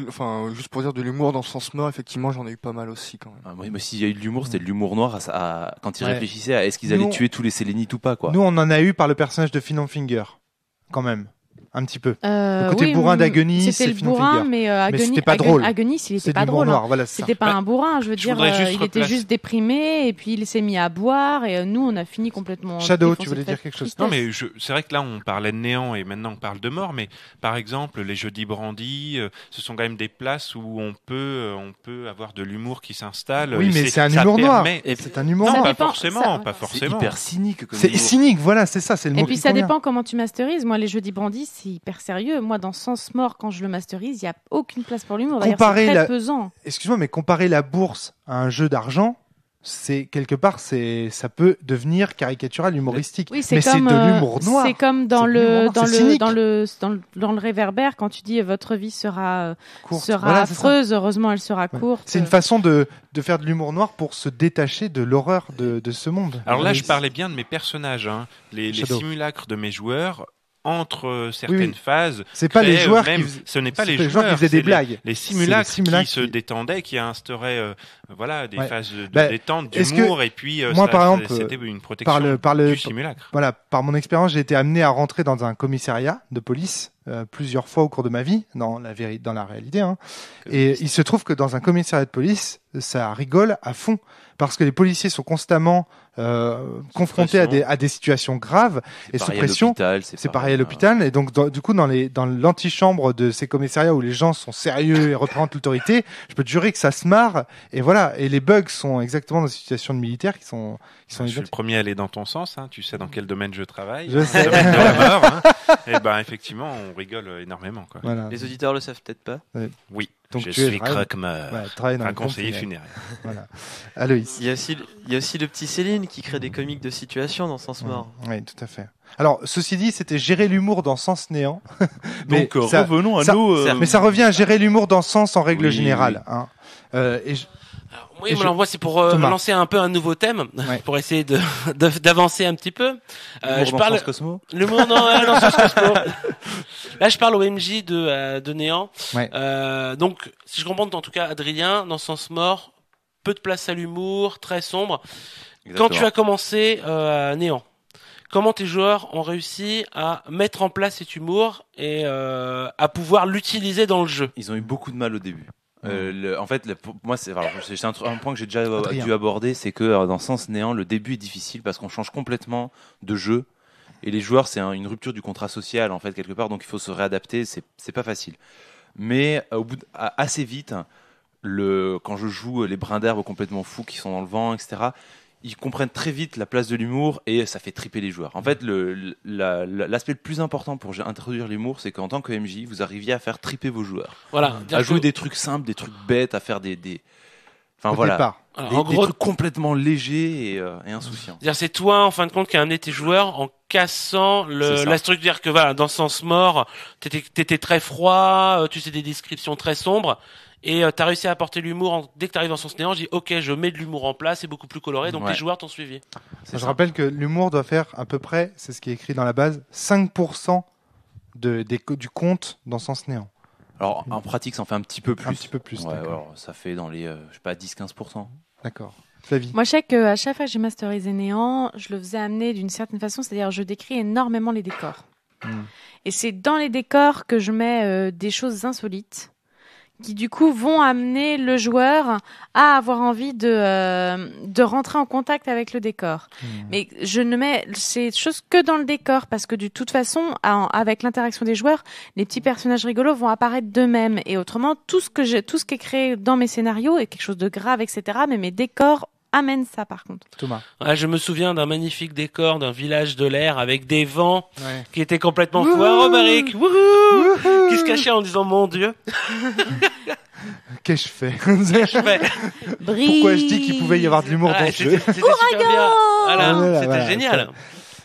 juste pour dire de l'humour dans Sens Mort, effectivement, j'en ai eu pas mal aussi quand même. Ah, moi, s'il y a eu de l'humour, c'était de l'humour noir quand ils Ouais. réfléchissaient à est-ce qu'ils allaient Nous, tuer tous les Sélénites ou pas, quoi. Nous, on en a eu par le personnage de Finon Finger, quand même, un petit peu. Le côté bourrin d'Agonis, c'est c'était le Finon bourrin, Finger. mais Mais c'était pas drôle. Agonis, il était C'est pas de l'humour drôle. noir, voilà, c'est ça. C'était pas Bah, un bourrin, je veux je dire, voudrais juste il était replacer- juste déprimé et puis il s'est mis à boire et nous on a fini complètement. Shadow, défoncé tu voulais de dire quelque chose? tristesse. Non, mais c'est vrai que là, on parlait de néant et maintenant on parle de mort, mais par exemple, les jeudis brandis, ce sont quand même des places où on peut avoir de l'humour qui s'installe. Oui, et mais c'est un ça humour noir. permet- C'est un humour Non, Ça noir. pas dépend, forcément, ça- pas C'est forcément. hyper cynique comme C'est humour. cynique, voilà, c'est ça, c'est le mot Et puis qui ça convient. dépend comment tu masterises. Moi, les jeudis brandis, c'est hyper sérieux. Moi, dans Sens Mort, quand je le masterise, il n'y a aucune place pour l'humour. D'ailleurs, Comparer c'est très la- pesant. Excuse-moi, mais comparer la bourse à un jeu d'argent, c'est quelque part, ça peut devenir caricatural, humoristique. Oui, c'est mais comme c'est de l'humour noir. C'est comme dans C'est de l'humour le noir, dans c'est le cynique. dans le réverbère quand tu dis votre vie sera Courte. sera Voilà, c'est ça. affreuse. Heureusement, elle sera Ouais. courte. C'est une façon de faire de l'humour noir pour se détacher de l'horreur de ce monde. Alors là, Oui, je parlais bien de mes personnages, hein. Les Shadow. simulacres de mes joueurs. Entre certaines Oui, oui. phases, C'est pas les créaient joueurs eux-mêmes- qui ce n'est pas c'est les pas les joueurs joueurs, qui faisaient des c'est blagues. les simulacres, C'est les simulacres qui se qui- détendaient, qui instauraient des Ouais. phases de Bah, détente, est-ce d'humour, et puis moi, par exemple, c'était une protection par le du simulacre. Voilà, par mon expérience, j'ai été amené à rentrer dans un commissariat de police plusieurs fois au cours de ma vie, dans la réalité. Hein. Et il se trouve que dans un commissariat de police, ça rigole à fond parce que les policiers sont constamment confrontés à des situations graves et sous pareil à pression. l'hôpital, C'est pareil à l'hôpital. Et donc, du coup, dans l'antichambre de ces commissariats où les gens sont sérieux et représentent l'autorité, je peux te jurer que ça se marre. Et voilà. Et les bugs sont exactement dans des situations de militaires qui sont Je suis le identiques. premier à aller dans ton sens, hein. Tu sais dans quel domaine je travaille, Je hein, sais. le domaine de la mort. Hein. Et ben effectivement, on rigole énormément, quoi. Voilà. Les auditeurs le savent peut-être pas. Oui, Donc, je tu es suis vraiment- croque-meur, Ouais, travaille dans un le groupe conseiller funéraire. funéraire. Voilà. Aloïs. Il y a aussi le petit Céline qui crée des comiques de situation dans Sens Mort. Oui, tout à fait. Alors, ceci dit, c'était gérer l'humour dans Sens néant. Mais Donc, ça- revenons à ça- nos. Mais ça revient à gérer l'humour dans Sens en règle Oui, générale. Hein. Et Alors, oui, Et mais alors moi c'est pour Thomas. lancer un peu un nouveau thème, Ouais. pour essayer d'avancer un petit peu. Je Humour dans parle Sens Cosmo. l'humour dans Sens Cosmo. Là, je parle au MJ de Néant. Ouais. Donc, si je comprends en tout cas, Adrien, dans Sens Mort, peu de place à l'humour, très sombre. Quand tu as commencé à Néant, comment tes joueurs ont réussi à mettre en place cet humour et à pouvoir l'utiliser dans le jeu? Ils ont eu beaucoup de mal au début. En fait, pour moi, c'est un point que j'ai déjà Adrien. dû aborder, c'est que dans Sens Néant, le début est difficile parce qu'on change complètement de jeu et les joueurs, c'est une rupture du contrat social en fait quelque part, donc il faut se réadapter. C'est pas facile. Mais au bout assez vite, quand je joue les brins d'herbe complètement fous qui sont dans le vent, etc. Ils comprennent très vite la place de l'humour et ça fait triper les joueurs. En fait, l'aspect le plus important pour introduire l'humour, c'est qu'en tant que MJ, vous arriviez à faire triper vos joueurs. Voilà. À jouer des trucs simples, des trucs bêtes, à faire enfin au voilà, départ. Alors, des trucs complètement légers et insouciants. C'est-à-dire, c'est toi, en fin de compte, qui a amené tes joueurs en cassant C'est ça. la structure. C'est-à-dire que voilà, dans Sens Mort, t'étais très froid, tu sais des descriptions très sombres. Et t'as réussi à apporter l'humour. Dès que t'arrives dans Sens Néant, je dis ok, je mets de l'humour en place, c'est beaucoup plus coloré, donc Ouais. les joueurs t'ont suivi. Je rappelle que l'humour doit faire à peu près, c'est ce qui est écrit dans la base, 5% du compte dans Sens Néant. Alors en pratique, ça en fait un petit peu plus. Un petit peu plus, Ouais, d'accord. alors, ça fait dans les, je sais pas, 10-15%. D'accord. Flavie. Moi, je sais qu'à chaque fois que j'ai masterisé Néant, je le faisais amener d'une certaine façon, c'est-à-dire je décris énormément les décors. Et c'est dans les décors que je mets des choses insolites qui du coup vont amener le joueur à avoir envie de rentrer en contact avec le décor. Mais je ne mets ces choses que dans le décor parce que de toute façon, avec l'interaction des joueurs, les petits personnages rigolos vont apparaître d'eux-mêmes. Et autrement, tout ce qui est créé dans mes scénarios est quelque chose de grave, etc. Mais mes décors amènent ça par contre. Thomas. Ouais, je me souviens d'un magnifique décor d'un village de l'air avec des vents Ouais. qui étaient complètement fous. Ah, Romaric, wouhou, qui se cachait en disant mon Dieu. Qu'ai-je fait Je fais. Pourquoi je dis qu'il pouvait y avoir de l'humour dans Ouais, ce jeu c'était super bien. Voilà, Voilà, c'était voilà, génial.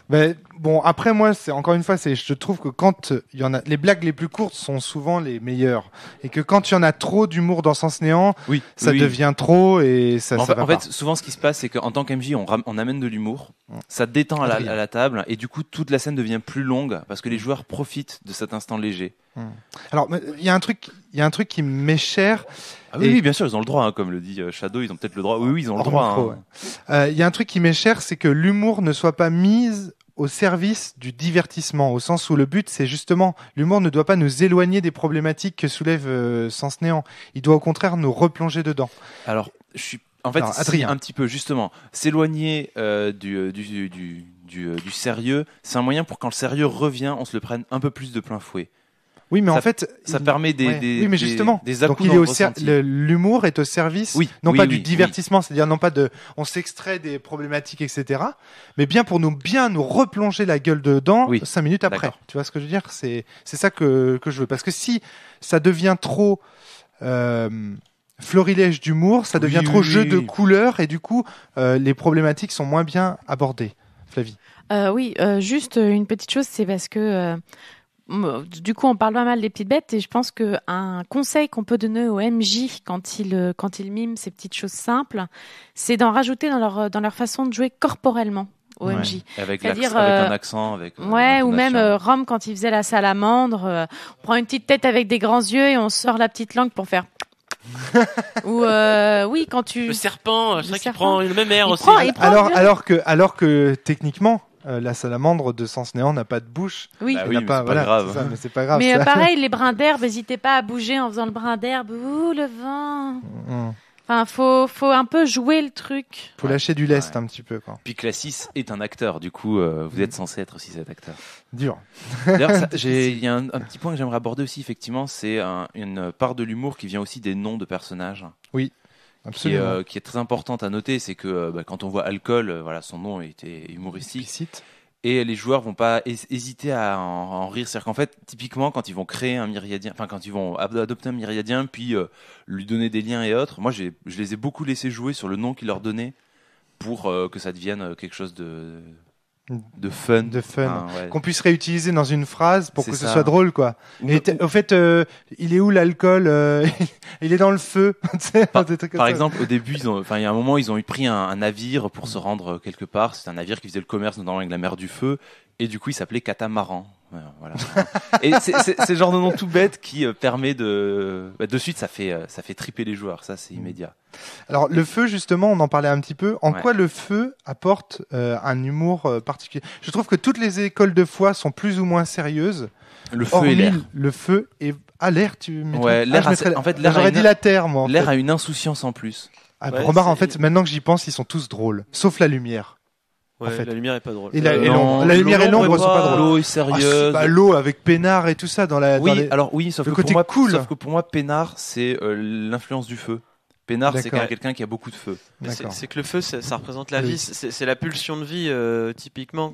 Ben, bon, après moi, c'est encore une fois, je trouve que quand il y en a, les blagues les plus courtes sont souvent les meilleures, et que quand il y en a trop d'humour dans Sens Néant, Oui. ça oui. devient trop et ça. En ça fait, va en pas. fait, souvent, ce qui se passe, c'est qu'en tant qu'MJ, on amène de l'humour, ça détend à Adrien. la table, et du coup, toute la scène devient plus longue parce que les joueurs profitent de cet instant léger. Alors, il y a un truc qui m'est cher. Ah oui, Et- oui, bien sûr, ils ont le droit, hein, comme le dit Shadow, ils ont peut-être le droit. Oui, oui, ils ont le Hors droit. micro, hein. Il y a un truc qui m'est cher, c'est que l'humour ne soit pas mis au service du divertissement, au sens où le but, c'est justement, l'humour ne doit pas nous éloigner des problématiques que soulève Sens Néant. Il doit au contraire nous replonger dedans. Alors, en fait, Alors, si, Adrien. un petit peu, justement, s'éloigner du sérieux, c'est un moyen pour quand le sérieux revient, on se le prenne un peu plus de plein fouet. Oui, mais Ça- en fait, Ça permet des, ouais. des, oui, mais des- justement, des donc à-coups il dans est le au ressenti. l'humour est au service, Oui, non oui, pas oui, du oui. divertissement, c'est-à-dire non pas on s'extrait des problématiques, etc., mais bien pour nous replonger la gueule dedans Oui, 5 minutes après. d'accord. Tu vois ce que je veux dire? C'est ça que je veux. Parce que si ça devient trop florilège d'humour, ça devient Oui, trop oui, jeu oui, de oui. couleurs et du coup les problématiques sont moins bien abordées. Flavie. Oui, juste une petite chose, c'est parce que du coup, on parle pas mal des petites bêtes et je pense que un conseil qu'on peut donner au MJ quand il mime ces petites choses simples, c'est d'en rajouter dans leur façon de jouer corporellement au Ouais. MJ. Avec, C'est-à-dire, avec un accent, avec Ouais, ou même l'intonation. Rome quand il faisait la salamandre, on prend une petite tête avec des grands yeux et on sort la petite langue pour faire. Ou oui, quand tu Le serpent, c'est Le vrai qu'il serpent. prend le même air Il aussi. prend- il prend- Alors que techniquement la salamandre de Sens Néant n'a pas de bouche. oui. Bah Elle oui, n'a mais c'est pas voilà, grave. c'est ça, mais c'est pas grave. Mais ça. pareil, les brins d'herbe, n'hésitez pas à bouger en faisant le brin d'herbe. Ouh, le vent. Mm. Enfin, faut un peu jouer le truc. Faut lâcher du lest Ouais. un petit peu, quoi. Puis Classis est un acteur, du coup, vous êtes censé être aussi cet acteur. Dur. D'ailleurs, il y a un petit point que j'aimerais aborder aussi, effectivement, c'est une part de l'humour qui vient aussi des noms de personnages. Absolument. Qui est très importante à noter, c'est que quand on voit Alcool, voilà, son nom était humoristique. Explicite. Et les joueurs vont pas hésiter à en rire. C'est-à-dire qu'en fait, typiquement, quand ils vont créer un myriadien, enfin, quand ils vont adopter un myriadien, puis lui donner des liens et autres, moi, je les ai beaucoup laissés jouer sur le nom qu'ils leur donnaient pour que ça devienne quelque chose de fun. De fun. Enfin, ouais. Qu'on puisse réutiliser dans une phrase pour C'est que ce ça. soit drôle, quoi. Et au fait, il est où l'alcool Il est dans le feu. Tu sais, des trucs comme Par ça. exemple, au début, il y a un moment, ils ont pris un navire pour se rendre quelque part. C'est un navire qui faisait le commerce notamment avec la mer du Feu. Et du coup, il s'appelait Catamaran. Ouais, voilà. Et c'est le genre de nom tout bête qui permet de suite, ça fait triper les joueurs. Ça, c'est immédiat. Alors, le feu, justement, on en parlait un petit peu. En Ouais. quoi le feu apporte un humour particulier? Je trouve que toutes les écoles de foi sont plus ou moins sérieuses. Le feu et Hormis l'air. le feu et l'air, tu mettrais Ouais, l'air je mettrais- en fait, l'air a j'aurais une- dit la terre, moi. en L'air fait. a une insouciance en plus. Ah, Ouais, remarque, en c'est- fait, maintenant que j'y pense, ils sont tous drôles, sauf la lumière. Ouais, fait. la lumière est pas drôle. Et la- et Non, l'ombre. La lumière et l'ombre sont pas drôles. L'eau est Ah, sérieuse. bah, l'eau avec Pénard et tout ça dans la. Oui, dans les- alors oui, sauf le que côté pour moi, cool. sauf que pour moi, Pénard, c'est l'influence du feu. Pénard, c'est D'accord. quelqu'un qui a beaucoup de feu. Mais D'accord. c'est que le feu, ça représente la Oui. vie, c'est la pulsion de vie, typiquement.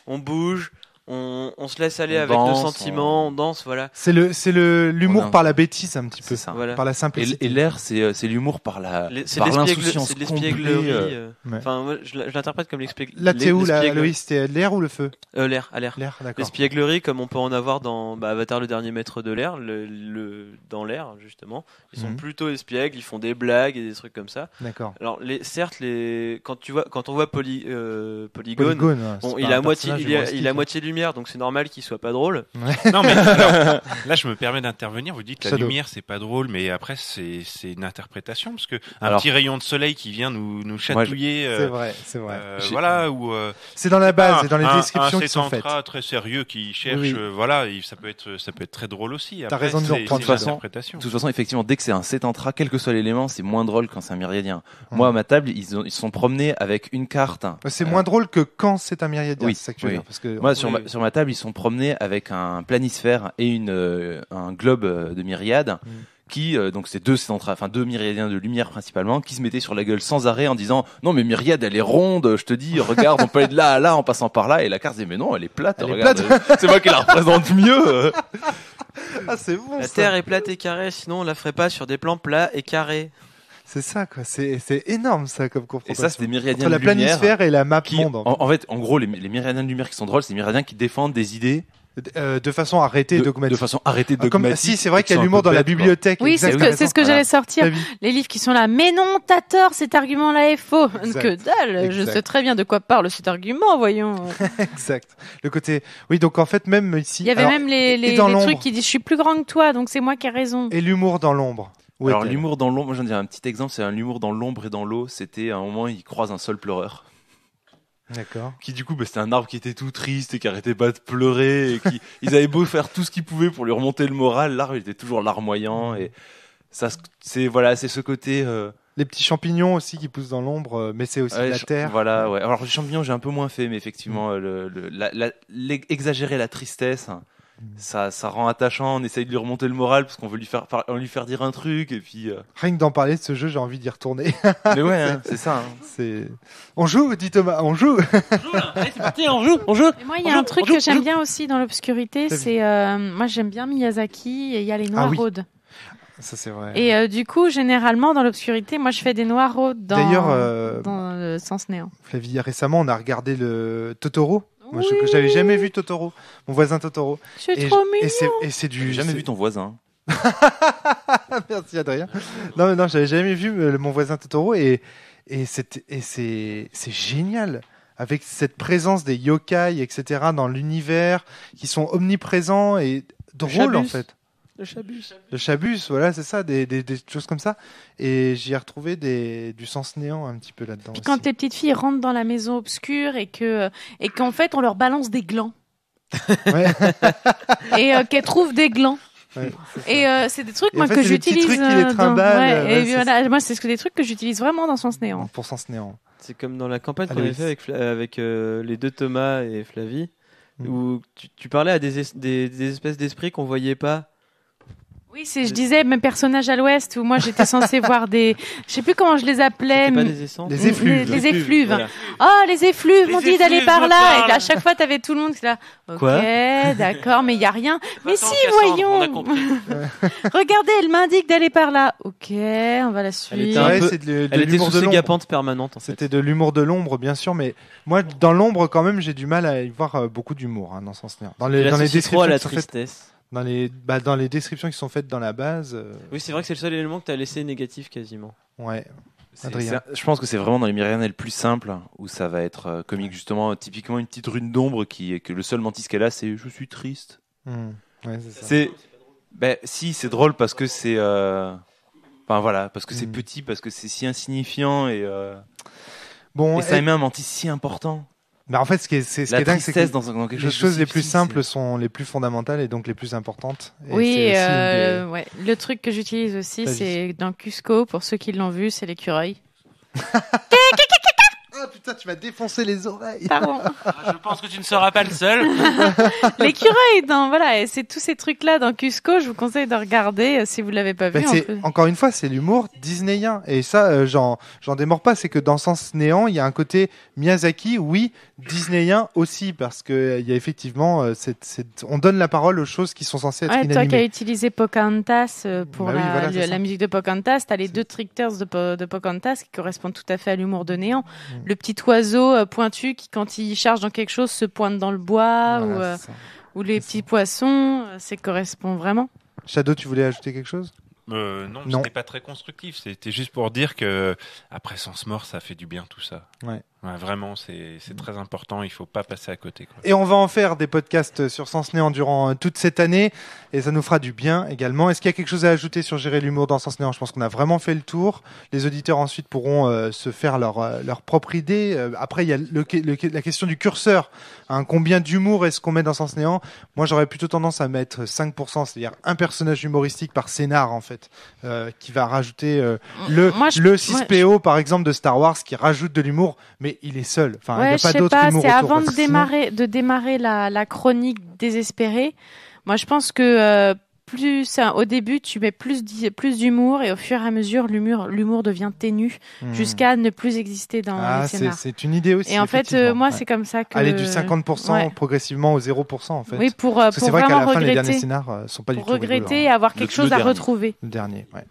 On bouge, on se laisse aller On avec danse, le sentiment, on danse, voilà. C'est l'humour Voilà. par la bêtise un petit peu, C'est ça. Voilà. par la simplicité. Et l'air, c'est l'humour par C'est par l'espiègle- l'insouciance c'est de complète. l'espièglerie. Ouais. Enfin, moi, je l'interprète comme Là, t'es où, là, l'espiègle- Loïs? T'es à l'air ou le feu? L'air, à l'air. L'air, d'accord. L'espièglerie, comme on peut en avoir dans Avatar, le dernier maître de l'air, dans l'air, justement. Ils sont Mhm. plutôt espiègles, ils font des blagues et des trucs comme ça. D'accord. Alors, certes, quand on voit Polygone, Polygone, hein, bon, c'est il pas a un moitié, personnage il a humoristique, hein. moitié de lumière, donc c'est normal qu'il soit pas drôle. Non, mais alors, là, je me permets d'intervenir. Vous dites la Shadow. lumière, c'est pas drôle, mais après, c'est une interprétation, parce que un Alors- petit rayon de soleil qui vient nous chatouiller. C'est vrai, c'est vrai. Voilà, ou C'est dans la base, un- c'est dans les un- descriptions un qui sont faites. Setantra très sérieux qui cherche, Oui. voilà, ça peut être très drôle aussi. T'as raison de nous c'est reprendre, une de toute façon. interprétation. De toute façon, effectivement, dès que c'est un Setantra, quel que soit l'élément, c'est moins drôle quand c'est un myriadien. Hum. Moi, à ma table, ils se sont promenés avec une carte. C'est moins drôle que quand c'est un myriadien, oui, c'est ça que tu veux oui. dire. Parce que Moi, Oui, sur oui. ma table, ils sont promenés avec un planisphère et un globe de myriades. Qui donc c'est deux myriadiens de lumière principalement, qui se mettaient sur la gueule sans arrêt en disant non mais Myriade elle est ronde, je te dis regarde on peut aller de là à là en passant par là, et la carte dit mais non elle est plate, Elle est regarde, c'est moi qui la représente mieux. ah, c'est bon, La ça. Terre est plate et carrée, sinon on la ferait pas sur des plans plats et carrés. C'est ça, quoi. C'est énorme, ça, comme Et confrontation. ça c'est des myriadiens Entre la de lumière planisphère et la map qui, monde. en fait en gros les myriadiens de lumière qui sont drôles, c'est des myriadiens qui défendent des idées De façon arrêtée et de dogmatique. façon arrêtée Ah, comme, dogmatique. si, c'est vrai qui qu'il y a sont un l'humour peu dans la bêtes, quoi. bibliothèque. Oui, exact, c'est t'as ce que raison. j'allais sortir. T'as vu Les livres qui sont là, mais non, t'as tort, cet argument-là est faux. Exact. Que dalle, je Exact. sais très bien de quoi parle cet argument, voyons. Exact. Le côté. Oui, donc en fait, même ici. Il y avait alors, même et les dans l'ombre. trucs qui disent je suis plus grand que toi, donc c'est moi qui ai raison. Et l'humour dans l'ombre. Où Alors est-elle l'humour dans l'ombre, moi j'en dirais un petit exemple, c'est un humour dans l'ombre et dans l'eau. C'était à un moment ils croisent un seul pleureur. D'accord. Qui du coup c'était un arbre qui était tout triste et qui arrêtait pas de pleurer et qui ils avaient beau faire tout ce qu'ils pouvaient pour lui remonter le moral, l'arbre il était toujours larmoyant et ça c'est ce côté Les petits champignons aussi qui poussent dans l'ombre, mais c'est aussi ouais, la terre. voilà ouais. Alors les champignons j'ai un peu moins fait mais effectivement exagérer la tristesse ça rend attachant, on essaye de lui remonter le moral parce qu'on veut lui faire dire un truc et puis Rien que d'en parler de ce jeu, j'ai envie d'y retourner. mais ouais hein, c'est ça hein. C'est. On joue, dit Thomas, on joue. Allez, c'est parti, on joue, on joue. Et moi, il y a un truc que j'aime bien aussi dans l'obscurité, T'as vu c'est moi j'aime bien Miyazaki et il y a les Ah oui. noiraudes. Ça c'est vrai. Et du coup, généralement dans l'obscurité, moi je fais des noiraudes dans D'ailleurs, dans le sens néant. Flavie, récemment, on a regardé le Totoro. Moi, Oui. j'avais jamais vu Totoro, mon voisin Totoro. C'est Et trop je- mignon. et c'est J'ai du. jamais c'est- vu ton voisin. Merci Adrien. Non, j'avais jamais vu mon voisin Totoro c'est génial avec cette présence des yokai, etc. dans l'univers qui sont omniprésents et drôles en Chabus. fait. Le chabus. Le chabus, voilà, c'est ça, des choses comme ça. Et j'y ai retrouvé du sens néant un petit peu là-dedans. Puis aussi. quand les petites filles rentrent dans la maison obscure et qu'en fait on leur balance des glands Ouais. et qu'elles trouvent des glands. Ouais, c'est ça. Et c'est des trucs Et en moi fait, que c'est des petits j'utilise. trucs qui les dans- trimballent, ouais, ouais, et c'est voilà, moi c'est des trucs que j'utilise vraiment dans Sens néant. Pour sens néant. C'est comme dans la campagne qu'on Allez, avait fait avec les deux Thomas et Flavie, Mm. où tu parlais à des espèces d'esprits qu'on voyait pas. Oui, je disais mes personnages à l'ouest où moi j'étais censée voir des, je sais plus comment je les appelais. C'était pas des essences. Les effluves. Les effluves. Voilà. Oh, les effluves Les m'ont dit d'aller effluves par me là. parlent. Et à chaque fois, t'avais tout le monde qui était là. Ok, Quoi d'accord, mais il y a rien. Mais Va-t'en, si, Cassandre, on a voyons. compris. Regardez, elle m'indique d'aller par là. Ok, on va la Elle était suivre. un Ouais, peu- c'est de Elle était l'humour sous de l'ombre. ségapante permanente en fait. C'était de l'humour de l'ombre, bien sûr, mais moi, dans l'ombre, quand même, j'ai du mal à y voir beaucoup d'humour dans Sens néant. Dans Elle les associe trop à descriptions la qui sont faites, tristesse. dans les descriptions qui sont faites dans la base, Oui, c'est vrai que c'est le seul élément que tu as laissé négatif quasiment. ouais. Adrien. Je pense que c'est vraiment dans les myriadiens le plus simple où ça va être comique justement, typiquement une petite rune d'ombre que le seul mantis qu'elle a c'est je suis triste. Ouais, c'est ça. C'est si c'est drôle parce que c'est enfin voilà parce que c'est Mm. petit parce que c'est si insignifiant et Bon, ça émet un mantis si important. mais en fait, ce qui est La dingue, c'est que tristesse dans quelque les chose choses de les si plus petit, simples c'est- sont les plus fondamentales et donc les plus importantes. Et Oui, c'est aussi une des- ouais. Le truc que j'utilise aussi, Vas-y. c'est dans Cusco, pour ceux qui l'ont vu, c'est l'écureuil. Ah putain, tu m'as défoncé les oreilles. Pardon. Je pense que tu ne seras pas le seul. L'écureuil, voilà, et c'est tous ces trucs-là dans Cusco, je vous conseille de regarder si vous l'avez pas vu. Bah, encore une fois, c'est l'humour disneyen. Et ça, j'en démords pas. C'est que dans Sens Néant, il y a un côté Miyazaki, oui, disneyen aussi, parce que il y a effectivement, on donne la parole aux choses qui sont censées être Ouais, toi qui as inanimées. utilisé Pocahontas pour Bah oui, voilà, c'est ça. la musique de Pocahontas, t'as les deux tricters de Pocahontas qui correspondent tout à fait à l'humour de Néant. Le petit oiseau pointu qui, quand il charge dans quelque chose, se pointe dans le bois, Voilà, c'est ça. ou les petits poissons, ça correspond vraiment. Shadow, tu voulais ajouter quelque chose? Non, Non. c'était pas très constructif. C'était juste pour dire que après Sens Mort, ça fait du bien tout ça. Ouais. Ouais, vraiment, c'est très important. Il faut pas passer à côté, quoi. Et on va en faire des podcasts sur Sens Néant durant toute cette année, et ça nous fera du bien également. Est-ce qu'il y a quelque chose à ajouter sur gérer l'humour dans Sens Néant? Je pense qu'on a vraiment fait le tour. Les auditeurs ensuite pourront se faire leur propre idée. Après, il y a la question du curseur. Hein, combien d'humour est-ce qu'on met dans Sens Néant? Moi, j'aurais plutôt tendance à mettre 5%, c'est-à-dire un personnage humoristique par scénar, en fait, qui va rajouter le 6PO, par exemple, de Star Wars, qui rajoute de l'humour, mais il est seul. Enfin, il n'y a pas d'autre humour c'est autour. avant parce que sinon- de démarrer la chronique désespérée. Moi, je pense que au début, tu mets plus d'humour, et au fur et à mesure, l'humour devient ténu jusqu'à ne plus exister dans les scénars. C'est une idée aussi. Et en fait, effectivement. moi, Ouais. c'est comme ça que Aller du 50% ouais. progressivement au 0%, en fait. Oui, pour Parce que c'est vrai qu'à vraiment la fin, les derniers regretter, scénars sont pas du pour tout regretter rigolos, et hein. avoir quelque chose à dernier. retrouver. Le dernier, ouais.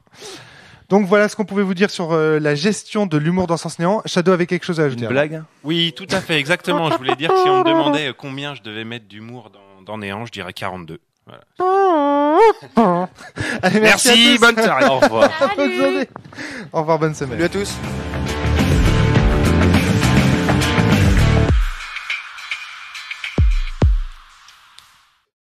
Donc voilà ce qu'on pouvait vous dire sur la gestion de l'humour dans Sens Néant. Shadow avait quelque chose à ajouter. Une blague? Oui, tout à fait, exactement. Je voulais dire que si on me demandait combien je devais mettre d'humour dans Néant, je dirais 42. Voilà. Allez, merci à tous. bonne soirée. Au revoir. Bonne journée. Au revoir, bonne semaine. Salut à tous.